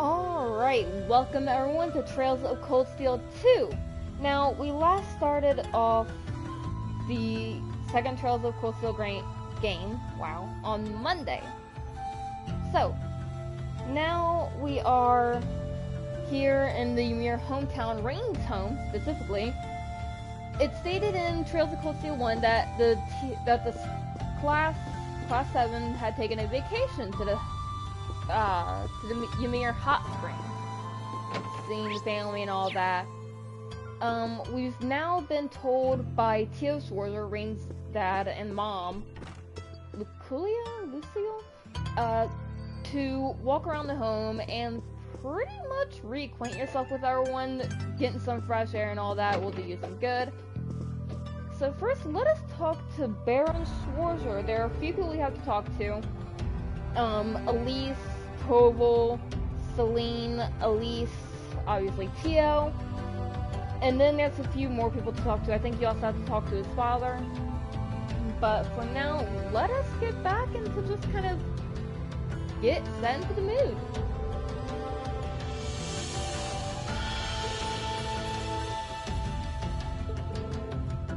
Alright, welcome everyone to Trails of Cold Steel 2. Now, we last started off the second Trails of Cold Steel game, on Monday. So, now we are here in the Ymir hometown, Rain's home, specifically. It stated in Trails of Cold Steel 1 that the class 7 had taken a vacation to the Ymir hot spring, seeing the family and all that. We've now been told by Tio Schwarzer, Rain's dad and mom, Lucille, to walk around the home and pretty much reacquaint yourself with everyone, getting some fresh air and all that will do you some good. So first, let us talk to Baron Schwarzer. There are a few people we have to talk to. Elise, Toval, Celine, Elise, obviously Tio, and then there's a few more people to talk to. I think you also have to talk to his father. But for now, let us get back into just kind of get set into the mood.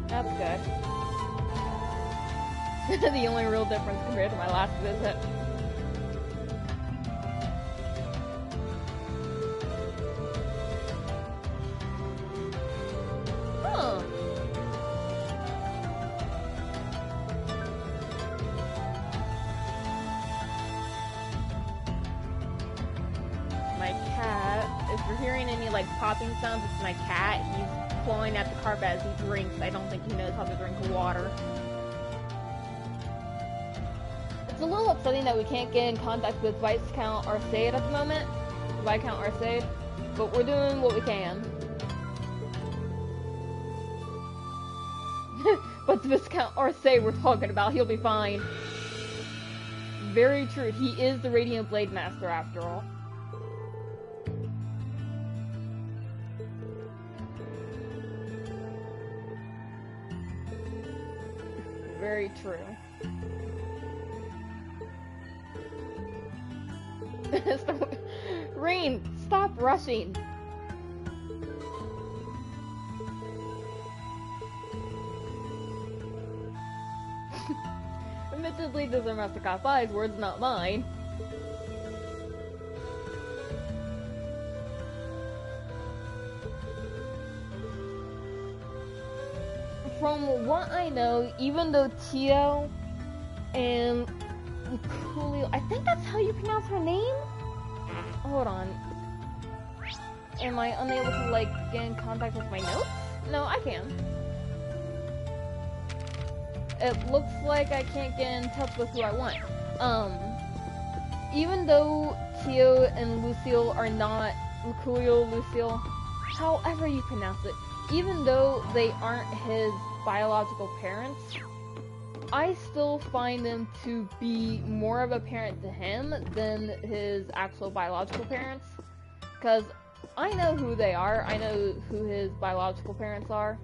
That's good. The only real difference compared to my last visit. Huh. My cat, if you're hearing any like popping sounds, it's my cat. He's clawing at the carpet as he drinks. I don't think he knows how to drink water. It's a little upsetting that we can't get in contact with Viscount Arcade at the moment. Viscount Arcade. But we're doing what we can. But the Viscount Arcade we're talking about, he'll be fine. Very true. He is the Radiant Blade Master after all. Very true. Rain, stop rushing. Admittedly, those are Master Kapai's words, not mine. From what I know, even though Tio and Coolio, I think that's how you pronounce her name? Hold on. Am I unable to, like, get in contact with my notes? No, I can. It looks like I can't get in touch with who I want. Even though Tio and Lucille are not Coolio, Lucille, however you pronounce it, even though they aren't his biological parents, I still find them to be more of a parent to him than his actual biological parents. Because I know who they are, I know who his biological parents are.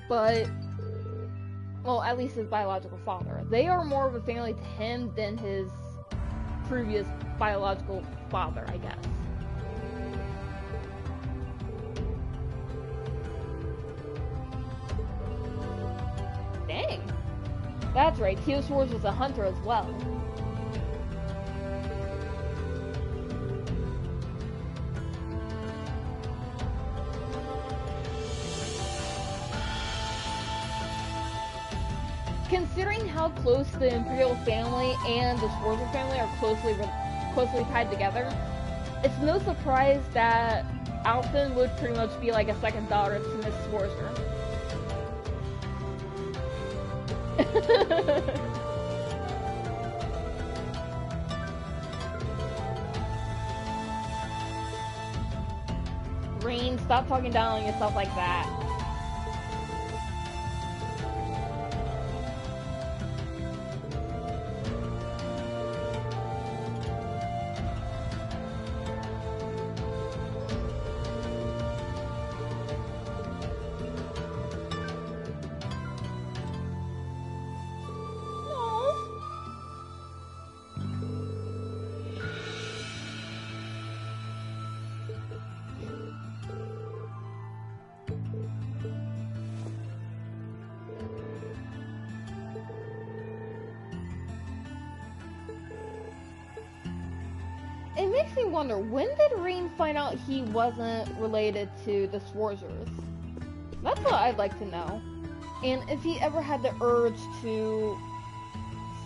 But, well, at least his biological father. They are more of a family to him than his previous biological father, I guess. Dang. That's right, Tio Schwarzer was a hunter as well. Considering how close the Imperial family and the Schwarzer family are closely tied together, it's no surprise that Alphen would pretty much be like a second daughter to Miss Schwarzer. Rain, stop talking down on yourself like that. it makes me wonder, when did Rean find out he wasn't related to the Swarzers? That's what I'd like to know. And if he ever had the urge to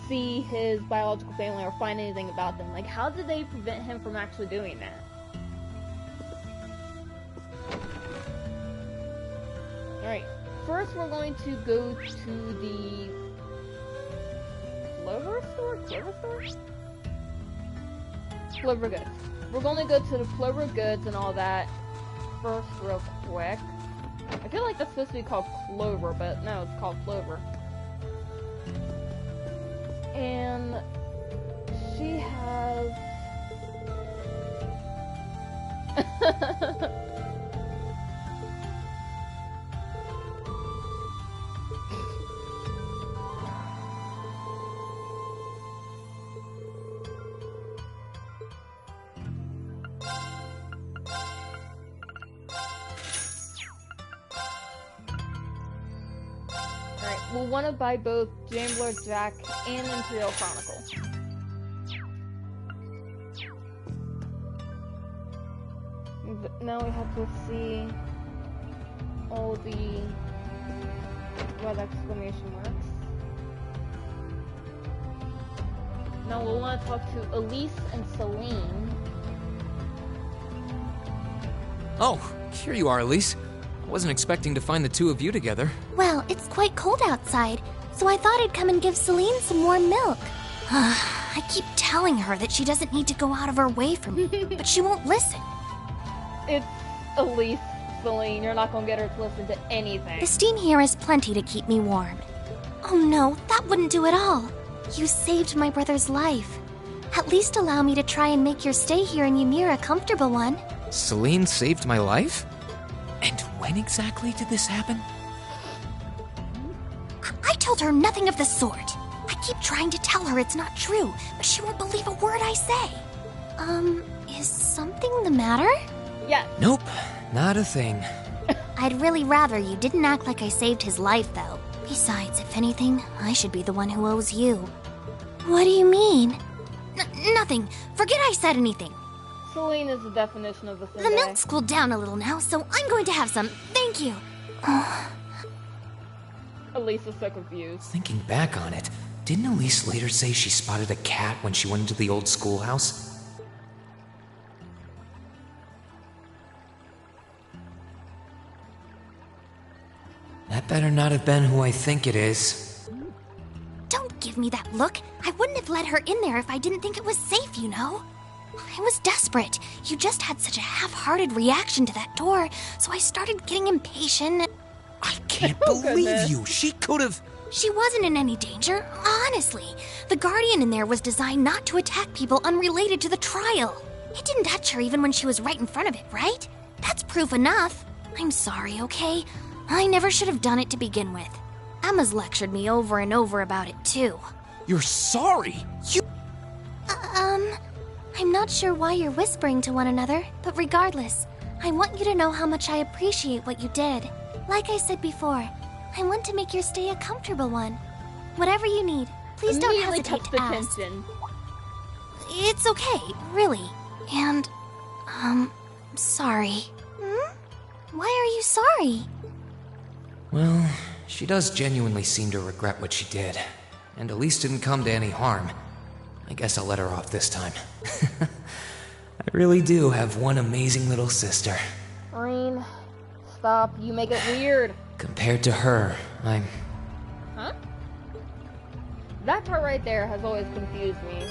see his biological family or find anything about them, like how did they prevent him from actually doing that? Alright, first we're going to go to the Clover store? Clover store? Clover Goods. We're going to go to the Clover Goods and all that first real quick. I feel like that's supposed to be called Clover, but no, it's called Clover. And she has... We'll want to buy both Gambler Jack and Imperial Chronicle. Now we have to see all the red exclamation marks. Now we'll want to talk to Elise and Celine. Oh, here you are, Elise. I wasn't expecting to find the two of you together. Well, it's quite cold outside, so I thought I'd come and give Celine some warm milk. I keep telling her that she doesn't need to go out of her way for me, but she won't listen. It's Elise, Celine. You're not gonna get her to listen to anything. The steam here is plenty to keep me warm. Oh no, that wouldn't do at all. You saved my brother's life. At least allow me to try and make your stay here in Ymir a comfortable one. Celine saved my life? And when exactly did this happen? I told her nothing of the sort. I keep trying to tell her it's not true, but she won't believe a word I say. Is something the matter? Yes. Nope, not a thing. I'd really rather you didn't act like I saved his life, though. Besides, if anything, I should be the one who owes you. What do you mean? Nothing. Forget I said anything. Celine is the definition of a The milk's cooled down a little now, so I'm going to have some. Thank you. Elise is so confused. Thinking back on it, didn't Elise later say she spotted a cat when she went into the old schoolhouse? That better not have been who I think it is. Don't give me that look. I wouldn't have let her in there if I didn't think it was safe, you know? I was desperate. You just had such a half-hearted reaction to that door, so I started getting impatient. I can't believe you! She could've... She wasn't in any danger, honestly. The Guardian in there was designed not to attack people unrelated to the trial. It didn't touch her even when she was right in front of it, right? That's proof enough. I'm sorry, okay? I never should have done it to begin with. Emma's lectured me over and over about it, too. You're sorry? You... I'm not sure why you're whispering to one another, but regardless, I want you to know how much I appreciate what you did. Like I said before, I want to make your stay a comfortable one. Whatever you need, please don't hesitate to ask. Tension. It's okay, really. And, sorry. Why are you sorry? Well, she does genuinely seem to regret what she did. And Elise didn't come to any harm. I guess I'll let her off this time. I really do have one amazing little sister. Rean, stop. You make it weird. Compared to her, I'm... Huh? That part right there has always confused me.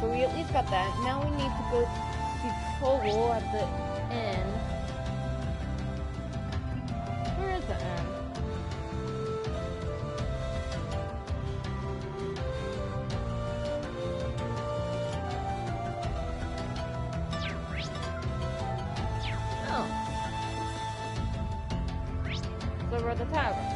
So we at least got that. Now we need to go to Total at the inn. Where is the inn? Oh. It's over at the tavern.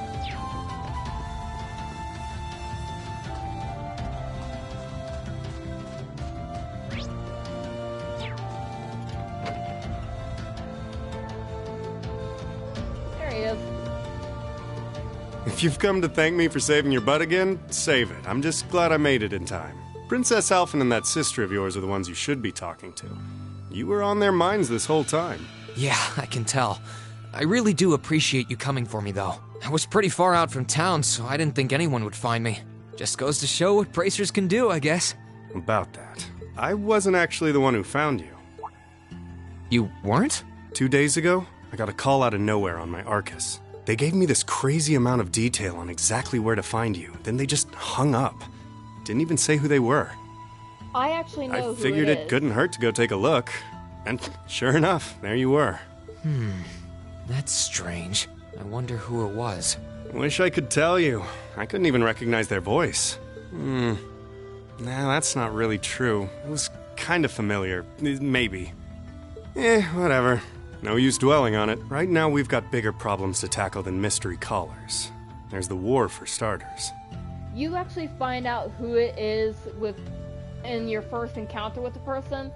If you've come to thank me for saving your butt again, save it. I'm just glad I made it in time. Princess Alphen and that sister of yours are the ones you should be talking to. You were on their minds this whole time. Yeah, I can tell. I really do appreciate you coming for me, though. I was pretty far out from town, so I didn't think anyone would find me. Just goes to show what bracers can do, I guess. About that, I wasn't actually the one who found you. You weren't? 2 days ago, I got a call out of nowhere on my Arcus. They gave me this crazy amount of detail on exactly where to find you, then they just hung up. Didn't even say who they were. I actually know who I figured it it is. couldn't hurt to go take a look. And sure enough, there you were. That's strange. I wonder who it was. Wish I could tell you. I couldn't even recognize their voice. Nah, that's not really true. It was kind of familiar. Maybe. Whatever. No use dwelling on it. Right now we've got bigger problems to tackle than mystery callers. There's the war for starters. You actually find out who it is in your first encounter with the person,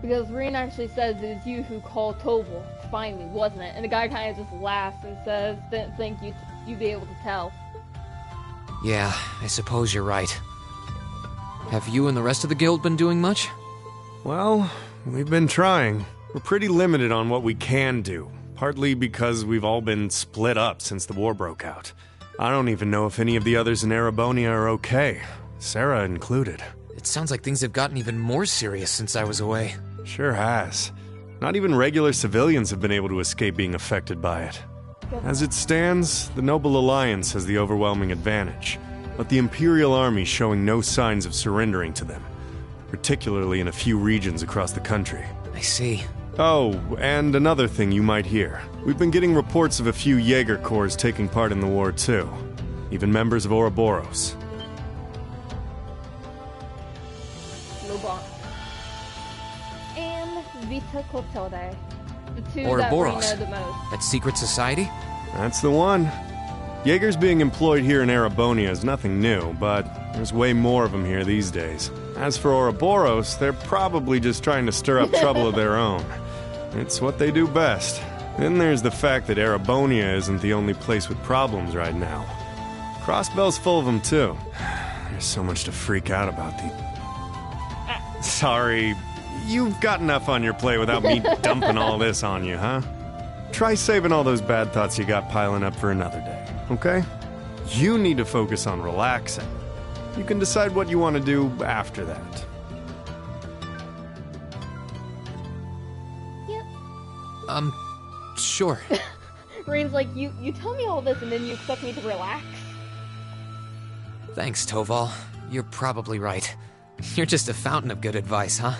because Reen actually says it's you who called Toval to find me, wasn't it? And the guy kind of just laughs and says, didn't think you'd be able to tell. Yeah, I suppose you're right. Have you and the rest of the guild been doing much? Well, we've been trying. We're pretty limited on what we can do, partly because we've all been split up since the war broke out. I don't even know if any of the others in Erebonia are okay, Sarah included. It sounds like things have gotten even more serious since I was away. Sure has. Not even regular civilians have been able to escape being affected by it. As it stands, the Noble Alliance has the overwhelming advantage, but the Imperial Army's showing no signs of surrendering to them, particularly in a few regions across the country. I see. Oh, and another thing you might hear. We've been getting reports of a few Jaeger corps taking part in the war too. Even members of Ouroboros. Lobot. And Vita Clotilde. The two that we Ouroboros. know the most. That secret society? That's the one. Jaegers being employed here in Erebonia is nothing new, but there's way more of them here these days. As for Ouroboros, they're probably just trying to stir up trouble of their own. It's what they do best. Then there's the fact that Erebonia isn't the only place with problems right now. Crossbell's full of them too. There's so much to freak out about the... Sorry, you've got enough on your plate without me dumping all this on you, huh? Try saving all those bad thoughts you got piling up for another day, okay? You need to focus on relaxing. You can decide what you want to do after that. Yep. Sure. Reen's like, you tell me all this and then you expect me to relax? Thanks, Toval. You're probably right. You're just a fountain of good advice, huh?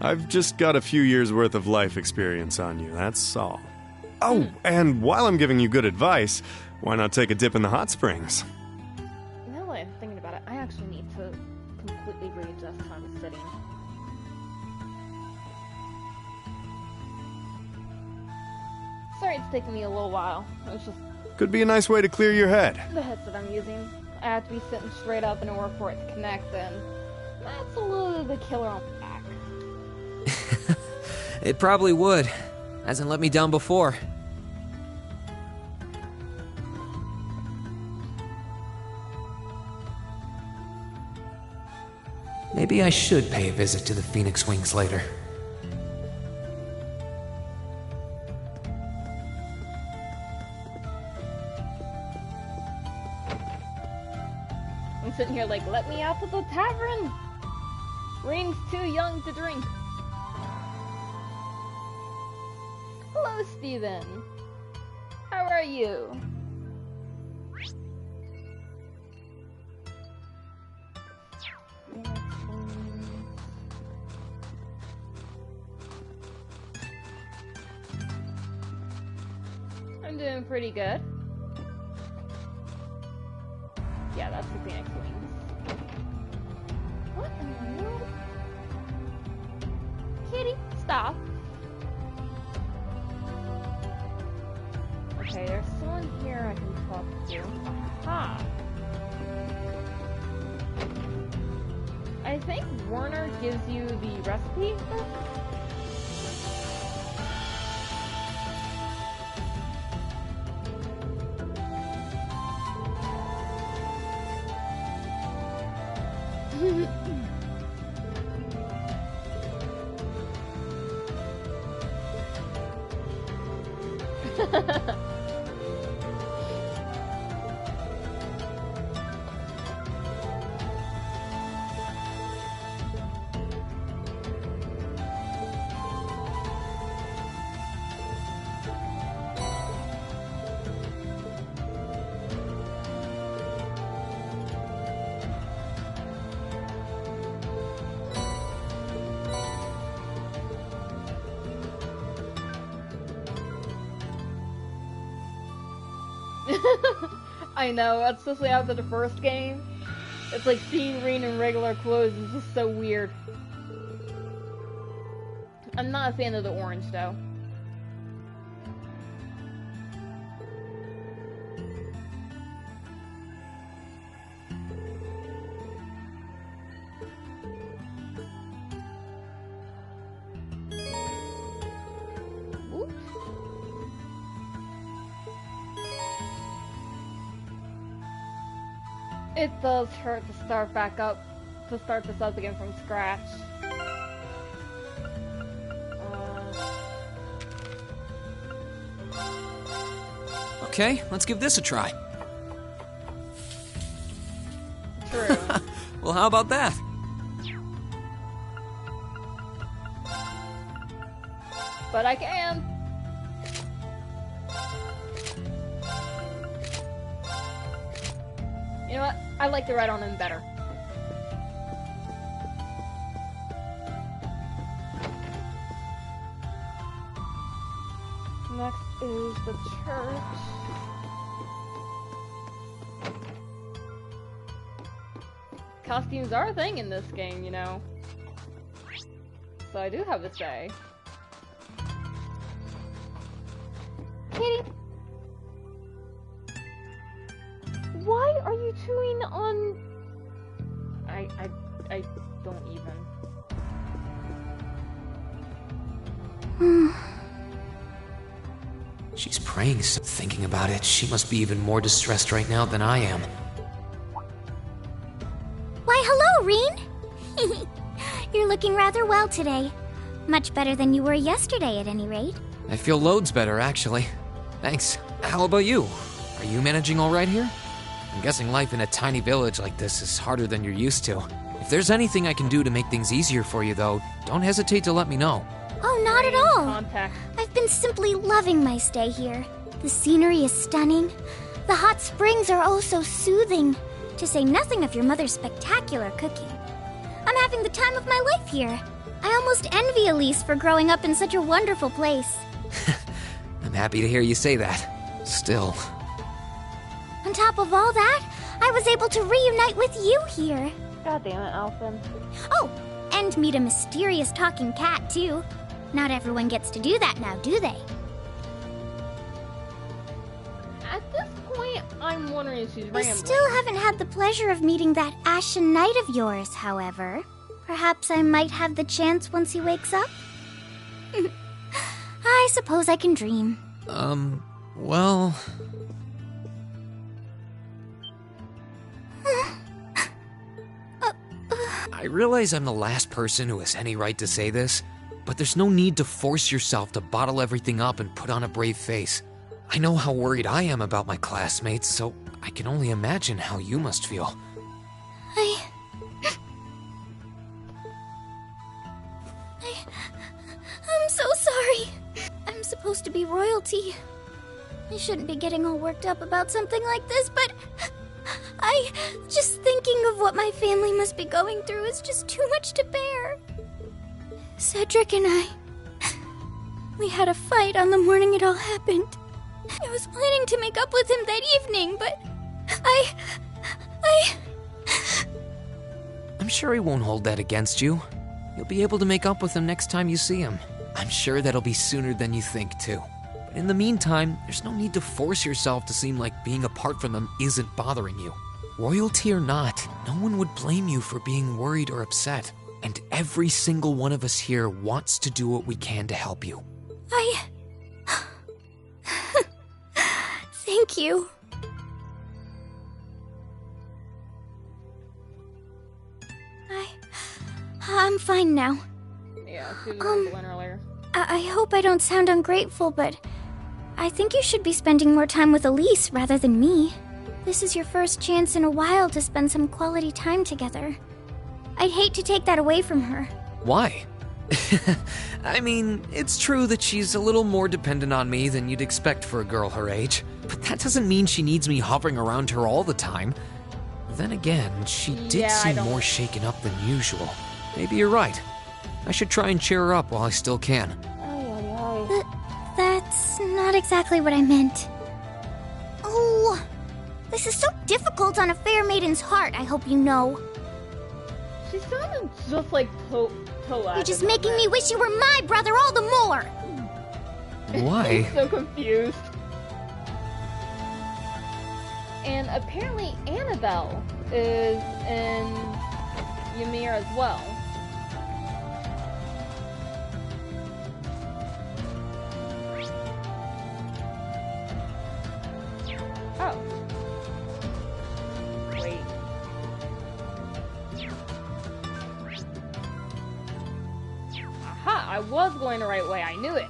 I've just got a few years' worth of life experience on you, that's all. Oh, and while I'm giving you good advice, why not take a dip in the hot springs? Now that I'm thinking about it, I actually need to completely readjust how I'm sitting. Sorry it's taking me a little while. It's just Could be a nice way to clear your head. the headset I'm using. I have to be sitting straight up in order for it to connect, and that's a little bit of the killer on my back. It probably would. Hasn't let me down before. Maybe I should pay a visit to the Phoenix Wings later. I'm sitting here like, let me out to the tavern! Reen's too young to drink. Hello, Steven. How are you? I'm doing pretty good. Yeah, that's the Phoenix Wings. What in the world? Kitty, stop. Okay, there's someone here I can talk to. Aha! I think Werner gives you the recipe book? I know, especially after the first game. It's like seeing Rean in regular clothes is just so weird. I'm not a fan of the orange, though. It does hurt to start this up again from scratch. Okay, let's give this a try. True. Well, how about that? But I can. You know what? I like the red on him better. Next is the church. Costumes are a thing in this game, you know. So I do have a say. Kitty! Why are you chewing on... I don't even... She's praying, so thinking about it, she must be even more distressed right now than I am. Why, hello, Rean! You're looking rather well today. Much better than you were yesterday, at any rate. I feel loads better, actually. Thanks. How about you? Are you managing all right here? I'm guessing life in a tiny village like this is harder than you're used to. If there's anything I can do to make things easier for you, though, don't hesitate to let me know. Oh, not at all. Contact. I've been simply loving my stay here. The scenery is stunning. The hot springs are oh so soothing. To say nothing of your mother's spectacular cooking. I'm having the time of my life here. I almost envy Elise for growing up in such a wonderful place. I'm happy to hear you say that. Still. On top of all that, I was able to reunite with you here. God damn it, Alphen. Oh, and meet a mysterious talking cat, too. Not everyone gets to do that now, do they? At this point, I'm wondering if she's I rambling. still haven't had the pleasure of meeting that Ashen Knight of yours, however. Perhaps I might have the chance once he wakes up? I suppose I can dream. Well... I realize I'm the last person who has any right to say this, but there's no need to force yourself to bottle everything up and put on a brave face. I know how worried I am about my classmates, so I can only imagine how you must feel. I'm so sorry. I'm supposed to be royalty. I shouldn't be getting all worked up about something like this, but just thinking of what my family must be going through is just too much to bear. Cedric and we had a fight on the morning it all happened. I was planning to make up with him that evening, but I'm sure he won't hold that against you. You'll be able to make up with him next time you see him. I'm sure that'll be sooner than you think, too. But in the meantime, there's no need to force yourself to seem like being apart from them isn't bothering you. Royalty or not, no one would blame you for being worried or upset. And every single one of us here wants to do what we can to help you. Thank you. fine now. Yeah, she was going earlier. I hope I don't sound ungrateful, but I think you should be spending more time with Elise rather than me. This is your first chance in a while to spend some quality time together. I'd hate to take that away from her. Why? I mean, it's true that she's a little more dependent on me than you'd expect for a girl her age, but that doesn't mean she needs me hovering around her all the time. Then again, she did seem more shaken up than usual. Maybe you're right. I should try and cheer her up while I still can. That's not exactly what I meant. Oh, this is so difficult on a fair maiden's heart, I hope you know. She sounded just like Toa. You're just making me wish you were my brother all the more! Why? I'm so confused. And apparently Annabelle is in Ymir as well. Oh. Wait. Aha! I was going the right way. I knew it.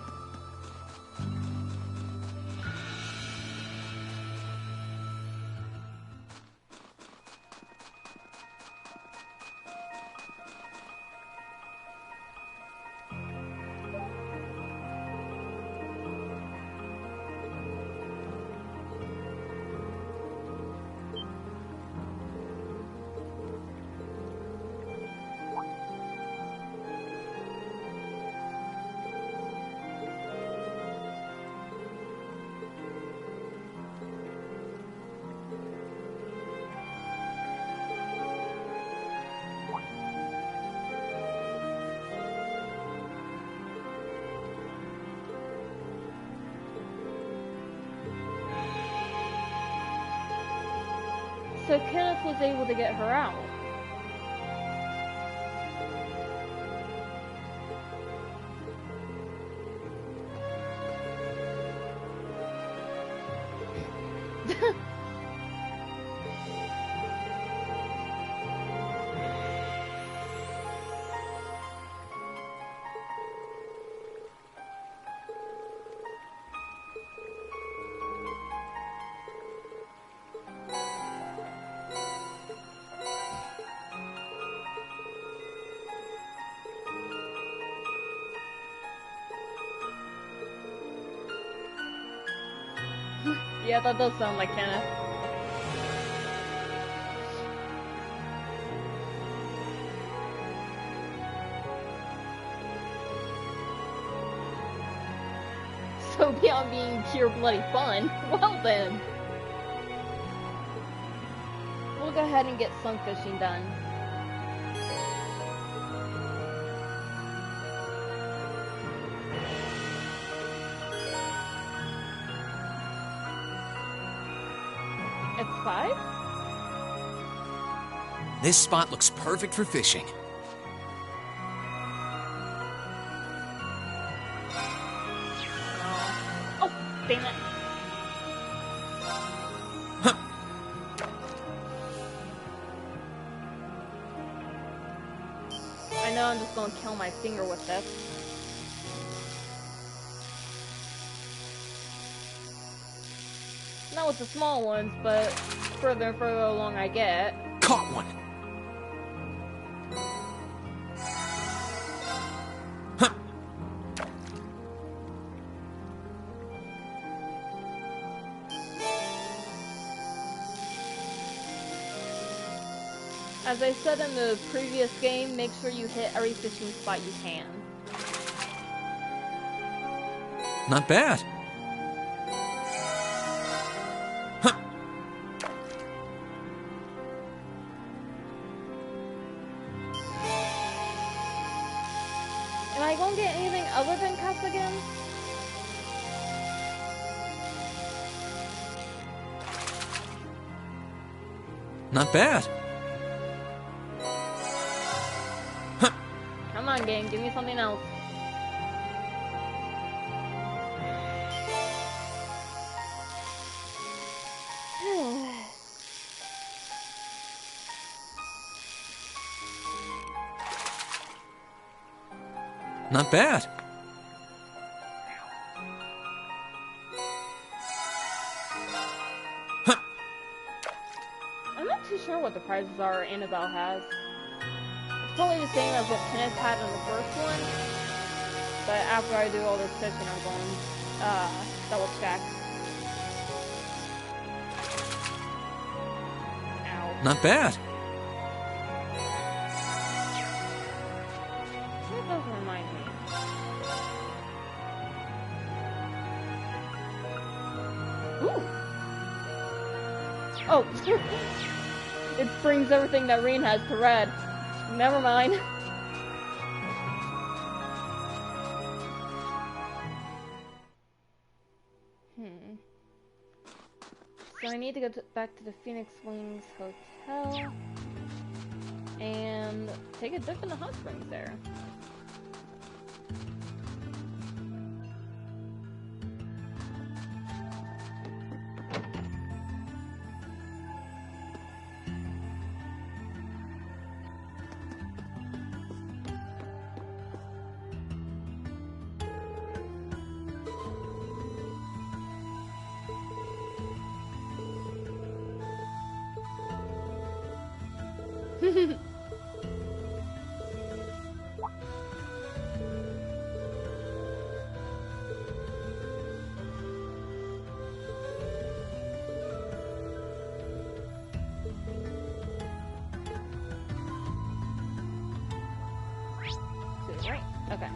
So Kenneth was able to get her out. Yeah, that does sound like Kenneth. So beyond being pure bloody fun, well then. We'll go ahead and get some fishing done. It's 5? This spot looks perfect for fishing. Oh, damn it. Huh. I know I'm just gonna kill my finger with this. Not with the small ones, but further and further along I get. Caught one! Huh. As I said in the previous game, make sure you hit every fishing spot you can. Not bad. Am I gonna get anything other than cups again? Not bad. Come on, game, give me something else. Not bad. Huh. I'm not too sure what the prizes are Annabelle has. It's probably the same as what Kenneth had in the first one. But after I do all this fishing, I'm going double check. Ow. Not bad. That doesn't remind me. Ooh. Oh, it brings everything that Reen has to red. Never mind. So I need to go back to the Phoenix Wings Hotel and take a dip in the hot springs there. Right? Okay.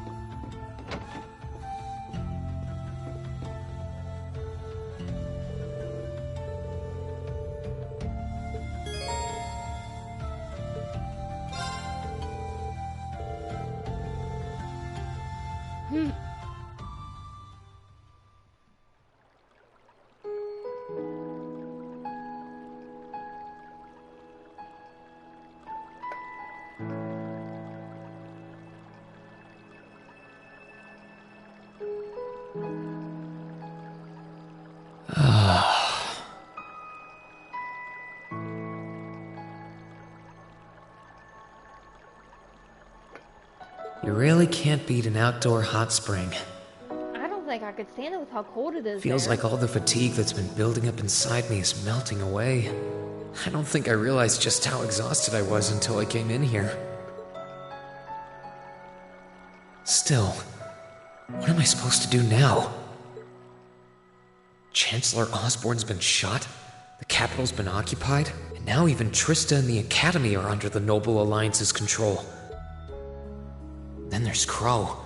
You really can't beat an outdoor hot spring. I don't think I could stand it with how cold it is. Feels there. like all the fatigue that's been building up inside me is melting away. I don't think I realized just how exhausted I was until I came in here. Still, what am I supposed to do now? Chancellor Osborne's been shot, the capital's been occupied, and now even Trista and the Academy are under the Noble Alliance's control. Then there's Crow.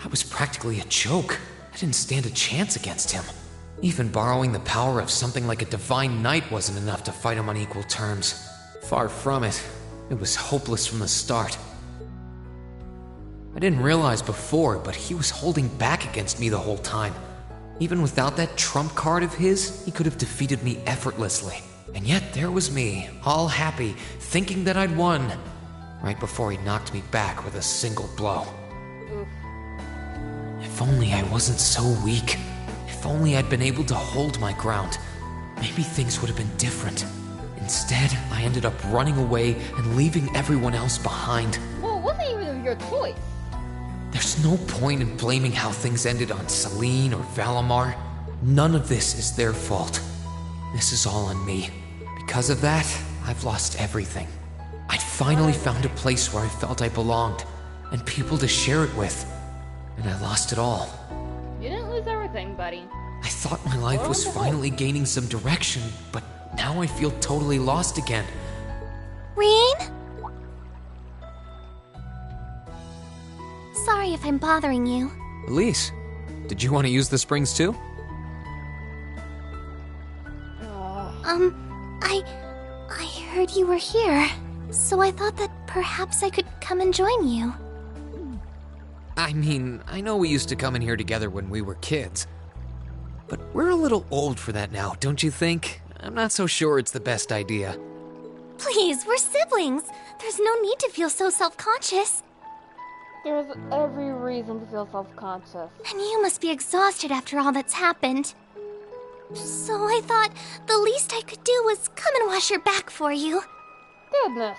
I was practically a joke. I didn't stand a chance against him. Even borrowing the power of something like a divine knight wasn't enough to fight him on equal terms. Far from it. It was hopeless from the start. I didn't realize before, but he was holding back against me the whole time. Even without that trump card of his, he could have defeated me effortlessly. And yet there was me, all happy, thinking that I'd won, right before he knocked me back with a single blow. Oof. If only I wasn't so weak. If only I'd been able to hold my ground. Maybe things would have been different. Instead, I ended up running away and leaving everyone else behind. Well, it wasn't even your choice. There's no point in blaming how things ended on Celine or Valimar. None of this is their fault. This is all on me. Because of that, I've lost everything. I'd finally found a place where I felt I belonged, and people to share it with. And I lost it all. You didn't lose everything, buddy. I thought my life was finally gaining some direction, but now I feel totally lost again. Reen? Sorry if I'm bothering you. Elise, did you want to use the springs too? I heard you were here, so I thought that perhaps I could come and join you. I mean, I know we used to come in here together when we were kids, but we're a little old for that now, don't you think? I'm not so sure it's the best idea. Please, we're siblings. There's no need to feel so self-conscious. There's every reason to feel self-conscious. And you must be exhausted after all that's happened. So I thought the least I could do was come and wash your back for you. Goodness.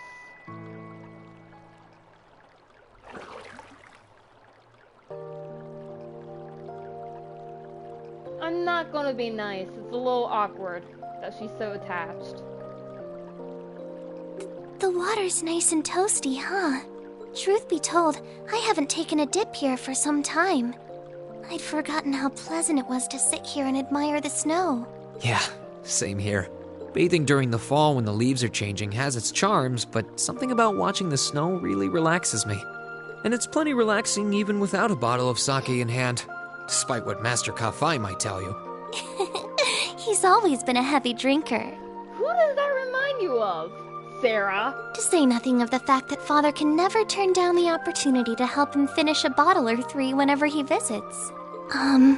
I'm not gonna be nice. It's a little awkward that she's so attached. The water's nice and toasty, huh? Truth be told, I haven't taken a dip here for some time. I'd forgotten how pleasant it was to sit here and admire the snow. Yeah, same here. Bathing during the fall when the leaves are changing has its charms, but something about watching the snow really relaxes me. And it's plenty relaxing even without a bottle of sake in hand, despite what Master Kafai might tell you. He's always been a heavy drinker. Who does that remind you of? Sarah? To say nothing of the fact that Father can never turn down the opportunity to help him finish a bottle or three whenever he visits. I'm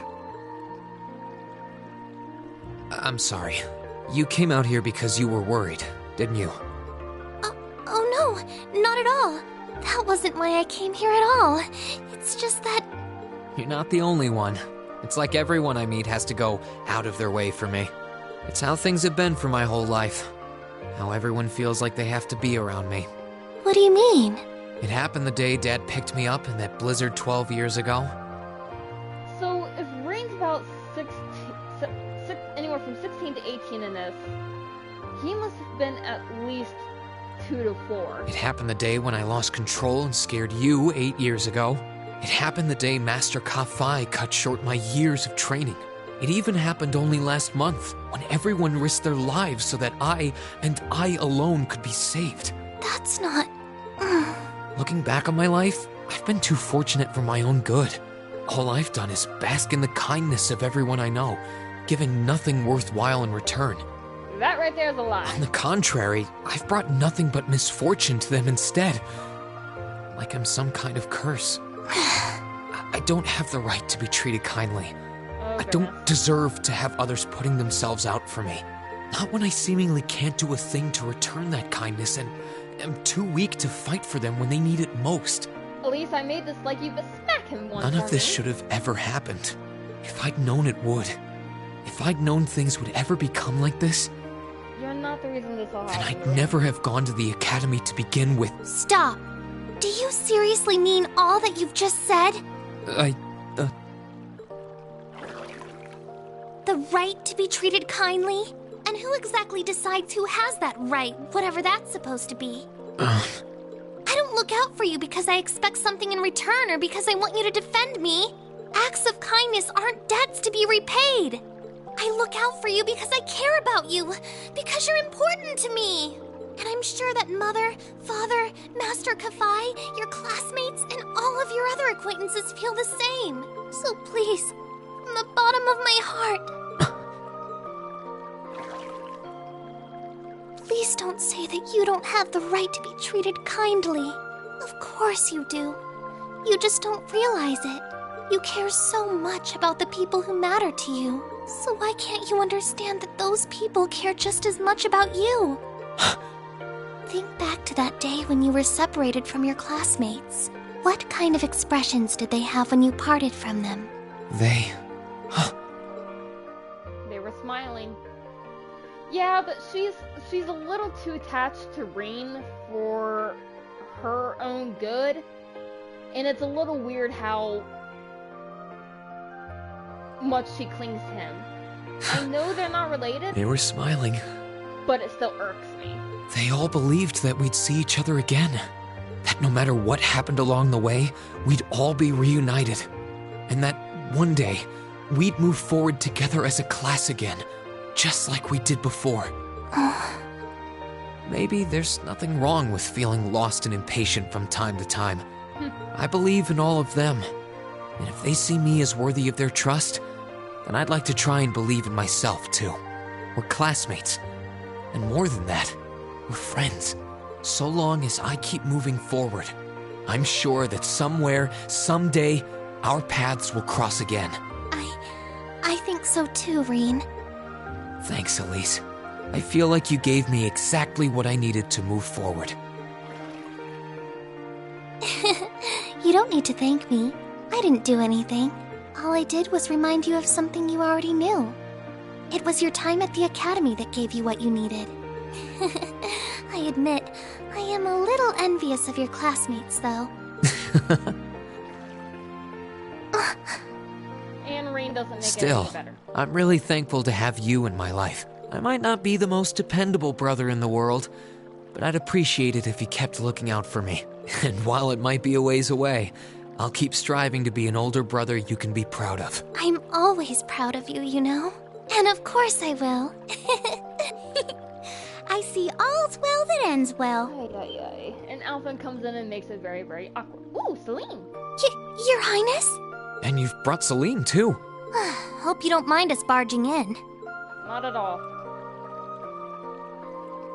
sorry. You came out here because you were worried, didn't you? Oh no, not at all. That wasn't why I came here at all. It's just that... You're not the only one. It's like everyone I meet has to go out of their way for me. It's how things have been for my whole life. How everyone feels like they have to be around me. What do you mean? It happened the day Dad picked me up in that blizzard 12 years ago. So, if Rain's about anywhere from 16 to 18 in this, he must have been at least 2 to 4. It happened the day when I lost control and scared you 8 years ago. It happened the day Master Kafai cut short my years of training. It even happened only last month, when everyone risked their lives so that I, and I alone, could be saved. That's not... Looking back on my life, I've been too fortunate for my own good. All I've done is bask in the kindness of everyone I know, giving nothing worthwhile in return. That right there is a lie. On the contrary, I've brought nothing but misfortune to them instead. Like I'm some kind of curse. I don't have the right to be treated kindly. I don't deserve to have others putting themselves out for me. Not when I seemingly can't do a thing to return that kindness and am too weak to fight for them when they need it most. At least I made this like you could smack him once. None of this should have ever happened. If I'd known it would. If I'd known things would ever become like this, You're not the reason this all then happened. I'd never have gone to the academy to begin with. Stop! Do you seriously mean all that you've just said? The right to be treated kindly? And who exactly decides who has that right, whatever that's supposed to be? I don't look out for you because I expect something in return or because I want you to defend me. Acts of kindness aren't debts to be repaid. I look out for you because I care about you, because you're important to me. And I'm sure that Mother, Father, Master Kafai, your classmates, and all of your other acquaintances feel the same. So please, from the bottom of my heart, please don't say that you don't have the right to be treated kindly. Of course you do. You just don't realize it. You care so much about the people who matter to you. So why can't you understand that those people care just as much about you? Think back to that day when you were separated from your classmates. What kind of expressions did they have when you parted from them? They were smiling. Yeah, but she's a little too attached to Rain for her own good. And it's a little weird how much she clings to him. I know they're not related, They were smiling. but it still irks me. They all believed that we'd see each other again. That no matter what happened along the way, we'd all be reunited. And that one day, we'd move forward together as a class again, just like we did before. Maybe there's nothing wrong with feeling lost and impatient from time to time. I believe in all of them. And if they see me as worthy of their trust, then I'd like to try and believe in myself too. We're classmates. And more than that, we're friends. So long as I keep moving forward, I'm sure that somewhere, someday, our paths will cross again. I think so too, Reen. Thanks, Elise. I feel like you gave me exactly what I needed to move forward. You don't need to thank me. I didn't do anything. All I did was remind you of something you already knew. It was your time at the academy that gave you what you needed. I admit, I am a little envious of your classmates, though. And Rain doesn't make it Still, any better. I'm really thankful to have you in my life. I might not be the most dependable brother in the world, but I'd appreciate it if you kept looking out for me. And while it might be a ways away, I'll keep striving to be an older brother you can be proud of. I'm always proud of you, you know. And of course I will. I see all's well that ends well. Ay, ay, ay. And Alphen comes in and makes it very, very awkward. Ooh, Celine! Your Highness? And you've brought Celine, too. Hope you don't mind us barging in. Not at all.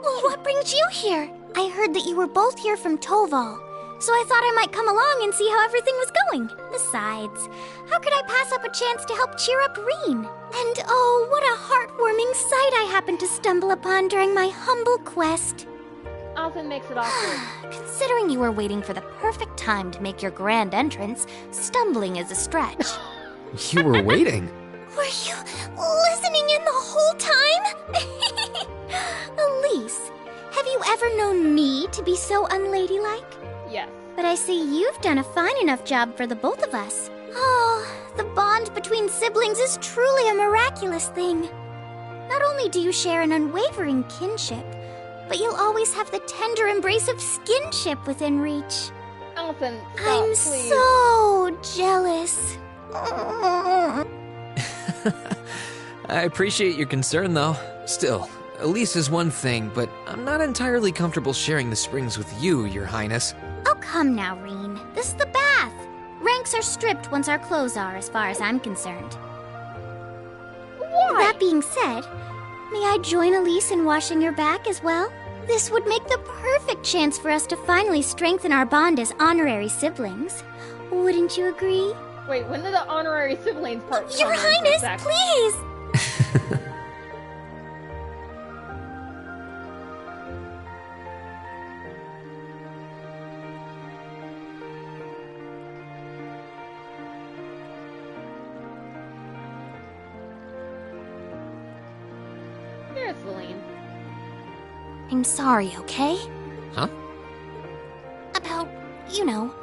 Well, what brings you here? I heard that you were both here from Toval, so I thought I might come along and see how everything was going. Besides, how could I pass up a chance to help cheer up Reen? And oh, what a heartwarming sight I happened to stumble upon during my humble quest. Alphen makes it awkward. Considering you were waiting for the perfect time to make your grand entrance, stumbling is a stretch. You were waiting. Were you listening in the whole time? Elise, have you ever known me to be so unladylike? Yes. But I see you've done a fine enough job for the both of us. Oh, the bond between siblings is truly a miraculous thing. Not only do you share an unwavering kinship, but you'll always have the tender embrace of skinship within reach. Alphen, stop, I'm please. so jealous. I appreciate your concern, though. Still, Elise is one thing, but I'm not entirely comfortable sharing the springs with you, Your Highness. Oh, come now, Reen. This is the bath. Ranks are stripped once our clothes are, as far as I'm concerned. Why? That being said, may I join Elise in washing your back as well? This would make the perfect chance for us to finally strengthen our bond as honorary siblings. Wouldn't you agree? Wait, when did the honorary siblings part come Your in for a Highness, sec? please! There's Celine. I'm sorry, okay? Huh? About, you know,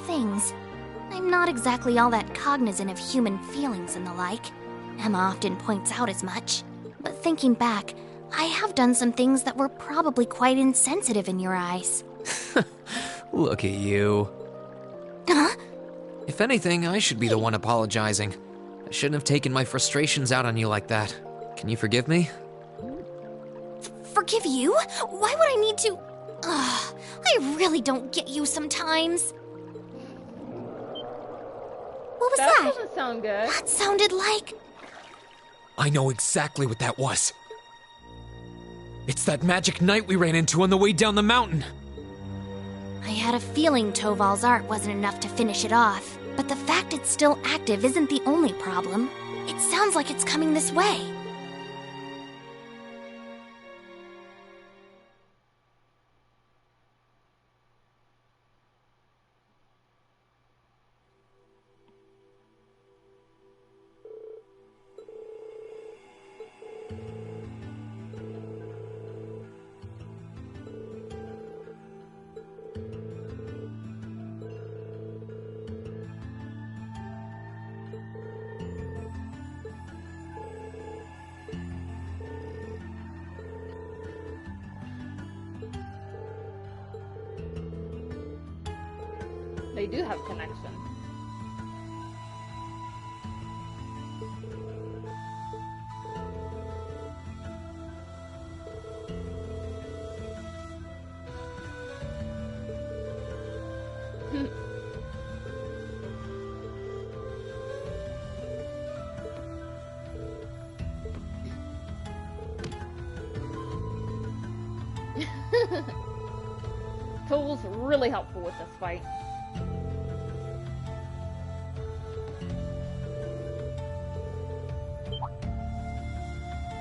things. I'm not exactly all that cognizant of human feelings and the like. Emma often points out as much. But thinking back, I have done some things that were probably quite insensitive in your eyes. Look at you. Huh? If anything, I should be the one apologizing. I shouldn't have taken my frustrations out on you like that. Can you forgive me? Forgive you? Why would I need to? I really don't get you sometimes. What was That that? doesn't sound good. That sounded like... I know exactly what that was. It's that magic knight we ran into on the way down the mountain. I had a feeling Toval's art wasn't enough to finish it off, but the fact it's still active isn't the only problem. It sounds like it's coming this way. They do have connection. Tool's really helpful with this fight.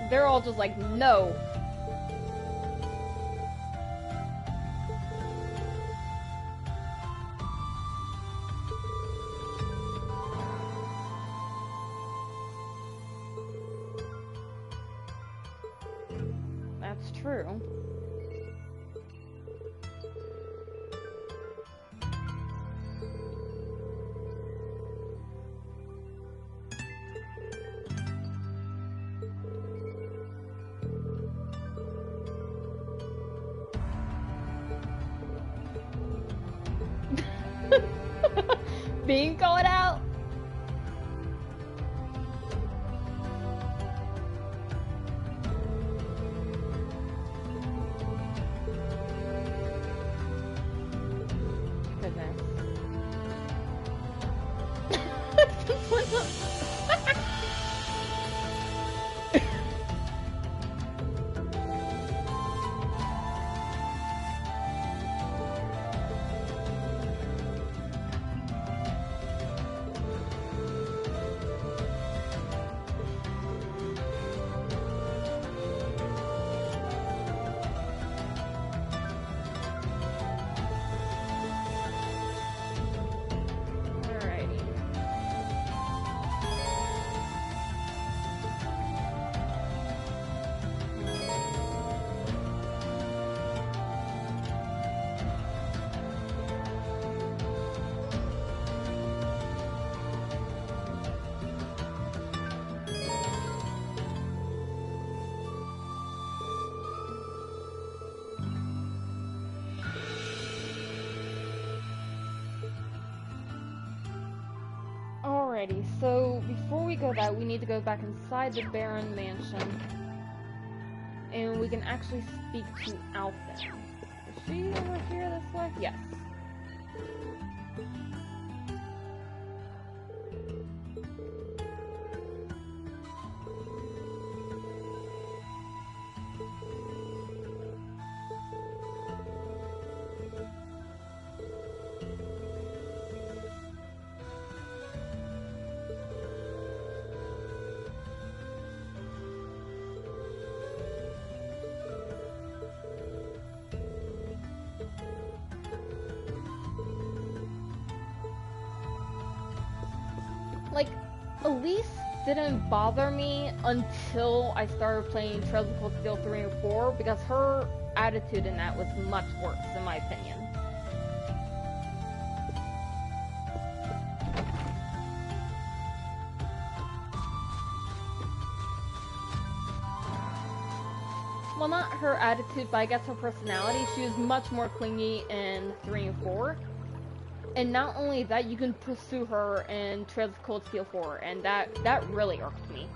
They're all just like, no. That's true. being called out. Goodness. Alrighty. Alrighty, so before we go that, we need to go back inside the Baron Mansion. And we can actually speak to Alphen. Is she over here this way? Yes. Like, Elise didn't bother me until I started playing Trails of Cold Steel 3 and 4, because her attitude in that was much worse, in my opinion. Well, not her attitude, but I guess her personality. She was much more clingy in 3 and 4. And not only that, you can pursue her in Trails of Cold Steel 4, and that really irked me.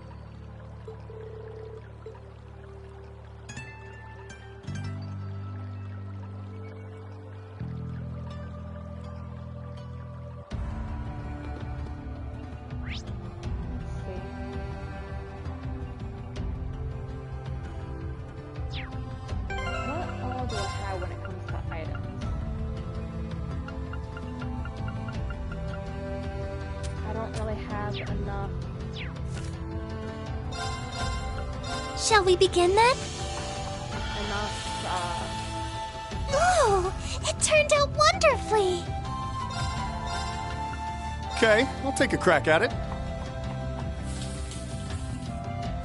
Let's see. What all do I have when it comes to items? I don't really have enough. Shall we begin then? Oh, it turned out wonderfully! Okay, I'll take a crack at it.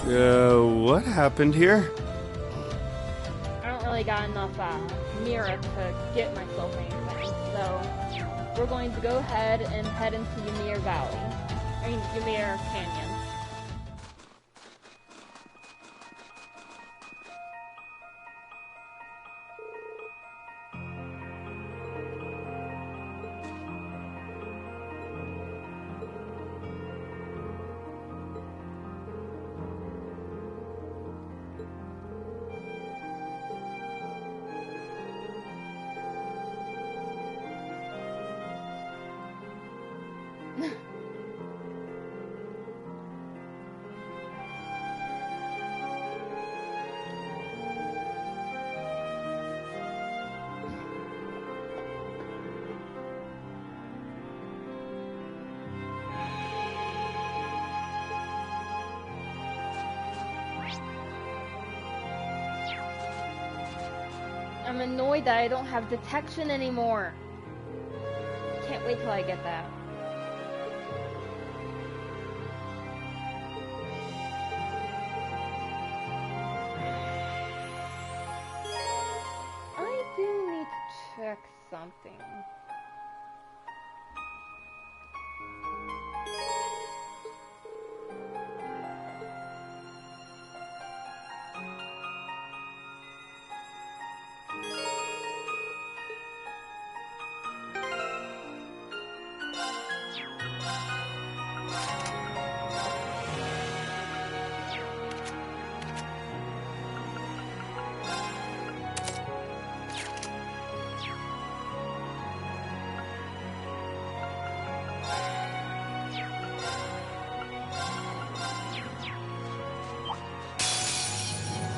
What happened here? I don't really got enough Mira to get myself anything, so we're going to go ahead and head into Ymir Valley. I mean, Ymir Canyon. I'm annoyed that I don't have detection anymore. Can't wait till I get that. I do need to check something.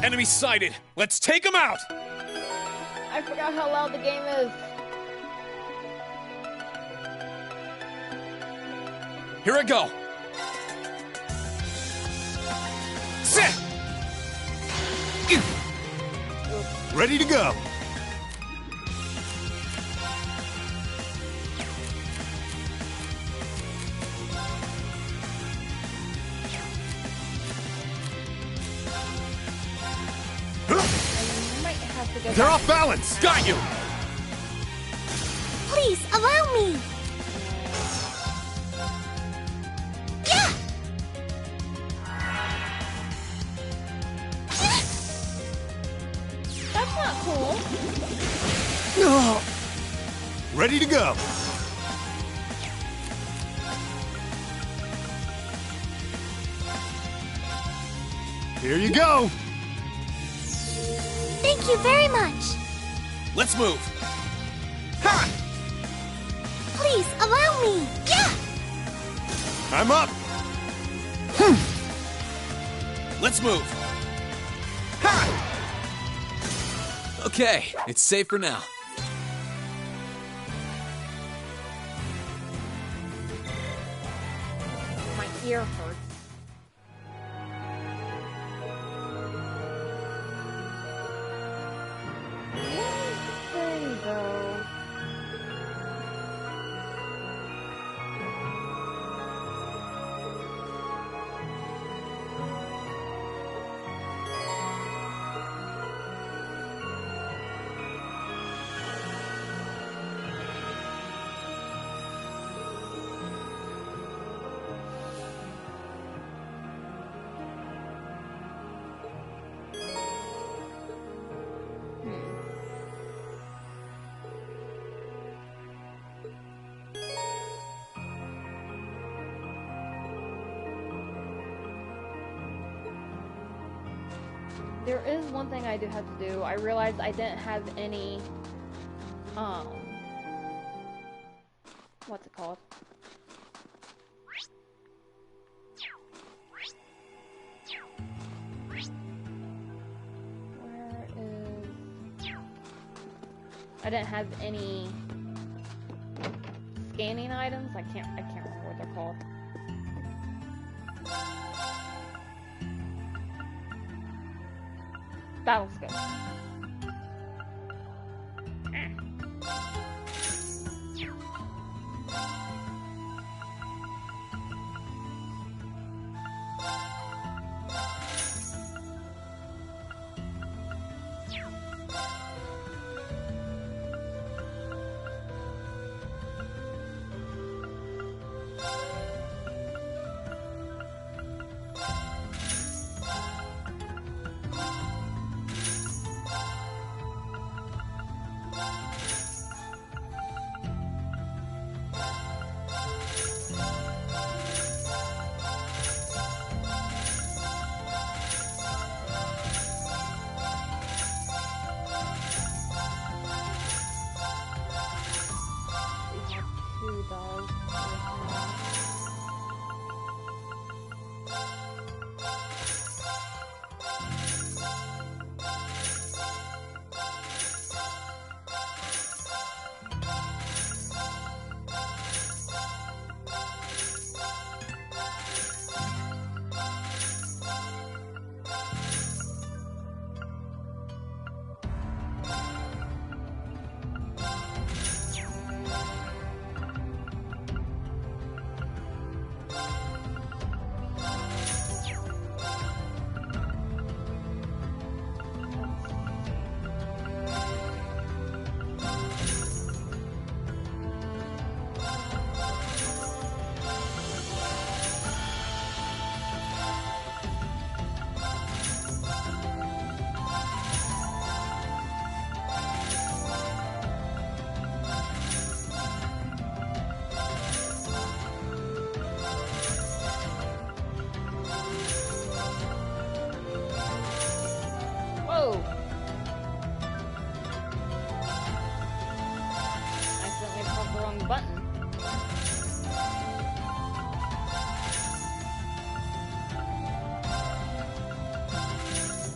Enemy sighted! Let's take him out! I forgot how loud the game is. Here I go! Set! Ready to go. I might have to go They're back. off balance. Got you! Please, allow me! Yeah! That's not cool. Ready to go. Here you go. Thank you very much. Let's move! Ha! Please, allow me! Yeah! I'm up. Let's move! Ha! Okay, it's safe for now. My ear hurts. There you go. There is one thing I do have to do. I realized I didn't have any, what's it called? Where is... I didn't have any scanning items. I can't remember what they're called. Battle scope.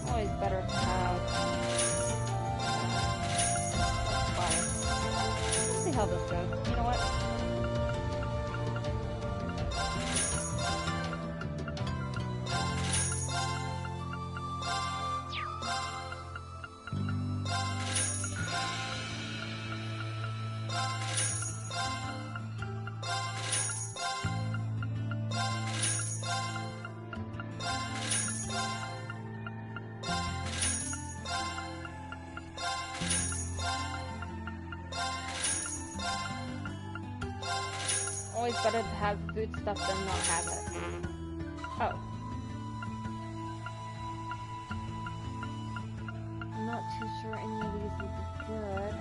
Always better how this goes. You know what? Always better to have food stuff than not have it. Oh. I'm not too sure any of these would be good.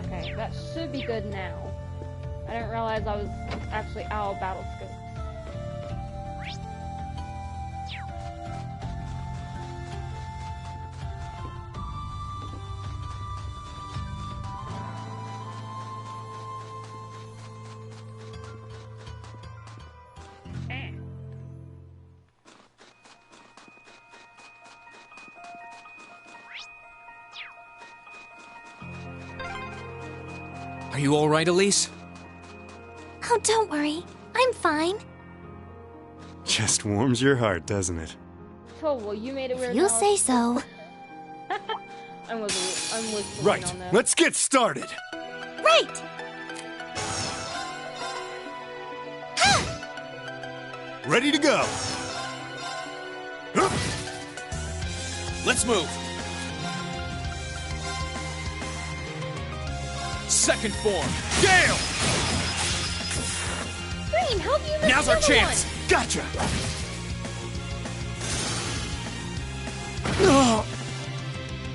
Okay, that should be good now. I didn't realize I was actually out of battle scopes. Are you alright, Elise? Oh, don't worry. I'm fine. Just warms your heart, doesn't it? Oh, well, you made it weird. You say so. I'm with Right, on that. let's get started. Right! Ready to go. Let's move. Second form. Gale! Green, help you! Now's our chance. Gotcha. Oh.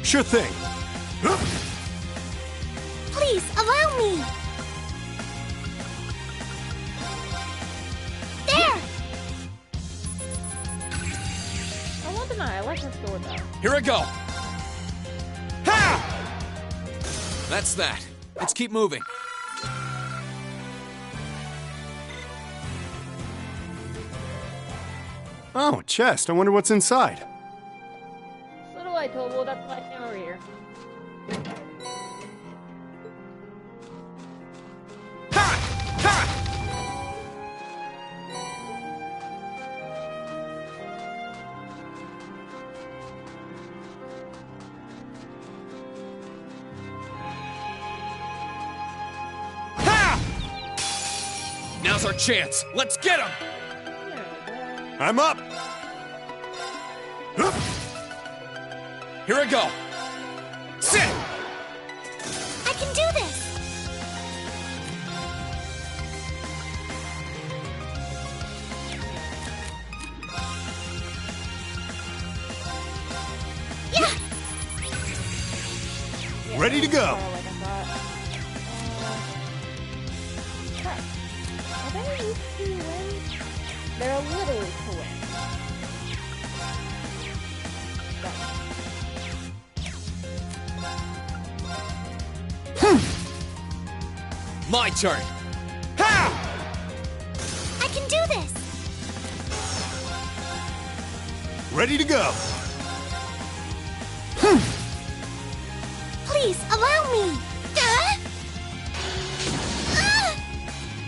Sure thing. Please, allow me! There! I want the knife. I like her sword though. Here I go. Ha! That's that. Let's keep moving. Oh, chest. I wonder what's inside. So do I, Total. That's why I came over here. Ha! Ha! Ha! Now's our chance. Let's get him. I'm up. Here I go. Sit! I can do this! Yeah! Ready to go. Like I thought. Crap. Are they these two wins? They're literally to win. My turn. Ha! I can do this! Ready to go. Please, allow me!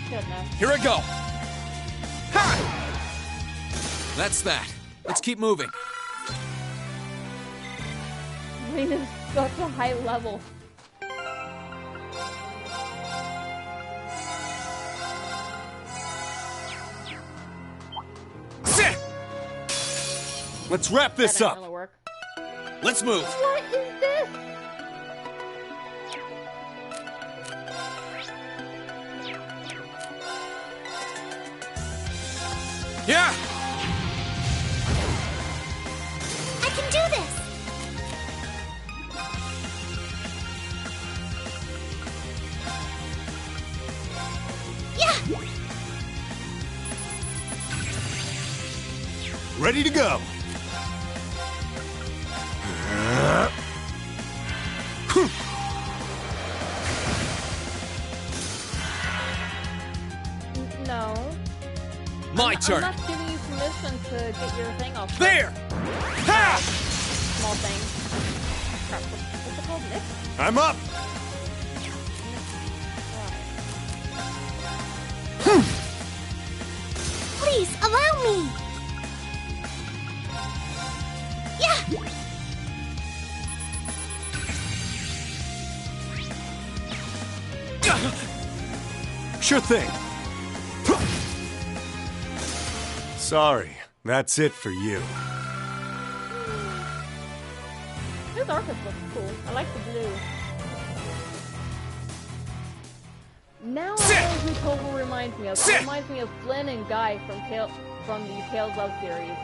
Good enough. Here I go. Ha! That's that. Let's keep moving. Green is such a high level. Sit! Let's wrap this That didn't up. really work. Let's move. What is this? Yeah! I can do this! Yeah! Ready to go. No. My turn. I'm not giving you permission to get your thing off. There! Ha! Small thing. Crap, what's it called? Nick? I'm up. Please, allow me! Yeah! Sure thing. Sorry, that's it for you. This Arcus looks cool. I like the blue. Now I know who Total reminds me of. It reminds me of Flynn and Guy from the Tales of series.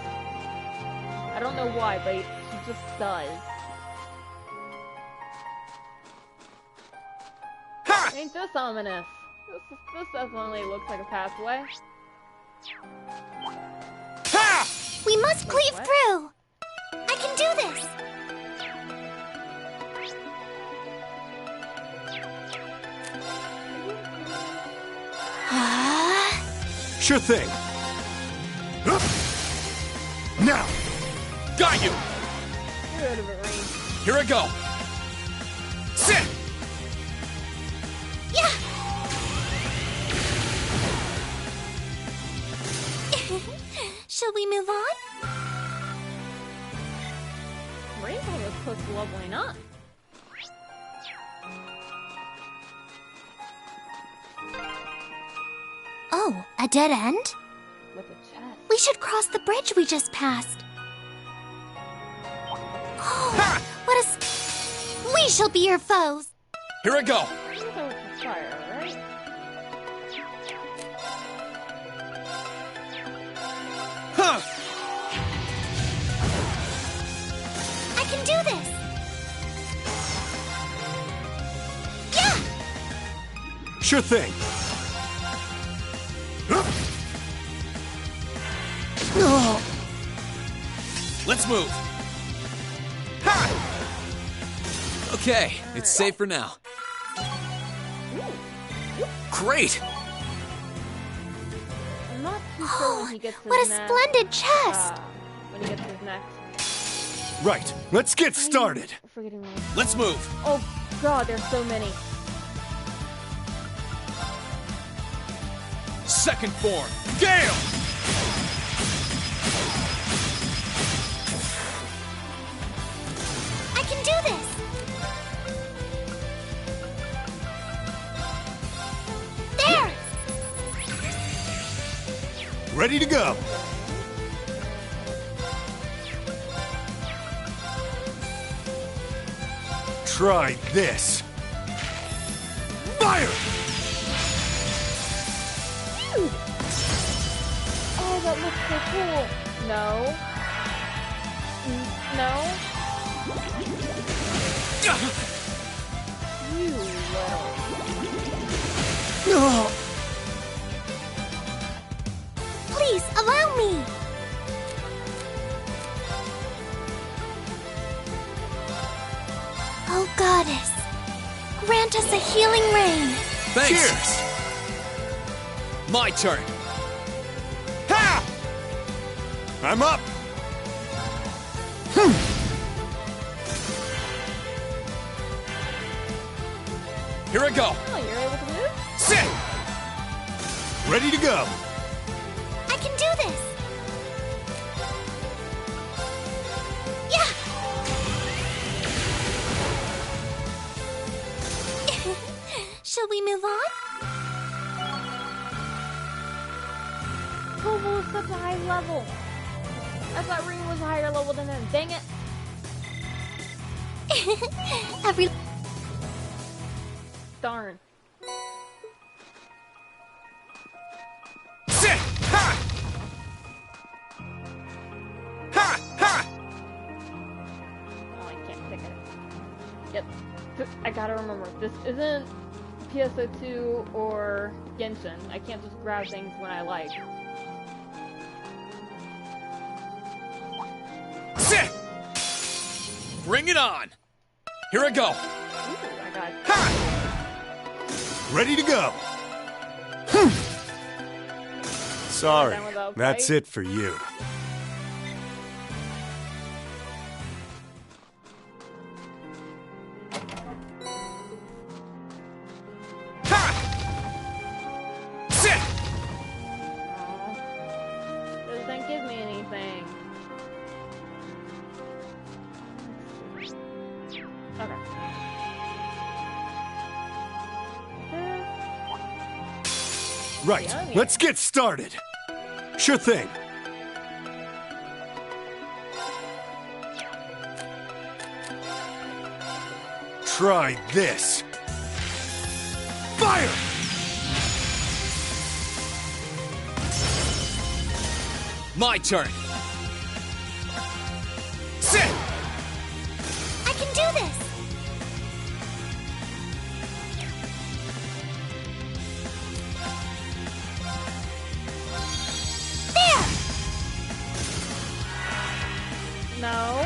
I don't know why, but he just does. Ain't this ominous? This definitely looks like a pathway. We must cleave What? through! I can do this! Sure thing. Now! Got you! You're out of it, range. Here I go! Sit! Yeah! Shall we move on? Rainbow was close to leveling up. Oh, a dead end? With a chest. We should cross the bridge we just passed. Oh, what a... We shall be your foes! Here I go! Rainbow with the fire, right? Huh! I can do this! Yeah! Sure thing. Let's move! Ha! Okay, it's safe for now. Great! I'm not too sure when he gets his What a next, splendid chest! when he gets his next. Right, let's get started. I'm forgetting one. Let's move! Oh god, there's so many. Second form, Gale! I can do this! There! Ready to go. Try this. Fire! Dude! Oh, that looks so cool. No. No. You little. Please, allow me! Oh, Goddess, grant us a healing rain. Thanks! Cheers! My turn! Ha! I'm up. Here I go! Oh, you're able to move? Sit! Ready to go. I can do this. Yeah! Shall we move on? Koval is such a high level. I thought Ring was a higher level than him. Dang it. Every... Darn. Sit! Ha! Ha! Ha! Oh, I can't pick it. Yep. I gotta remember, this isn't PSO2 or Genshin. I can't just grab things when I like. Bring it on! Here I go! Ooh, I got Ready to go. Sorry, Done without that's fight? it for you. Sit! Aw. Doesn't give me anything. Okay. Right, Yeah, yeah. let's get started. Sure thing. Try this. Fire! My turn! Sit! I can do this! There! No.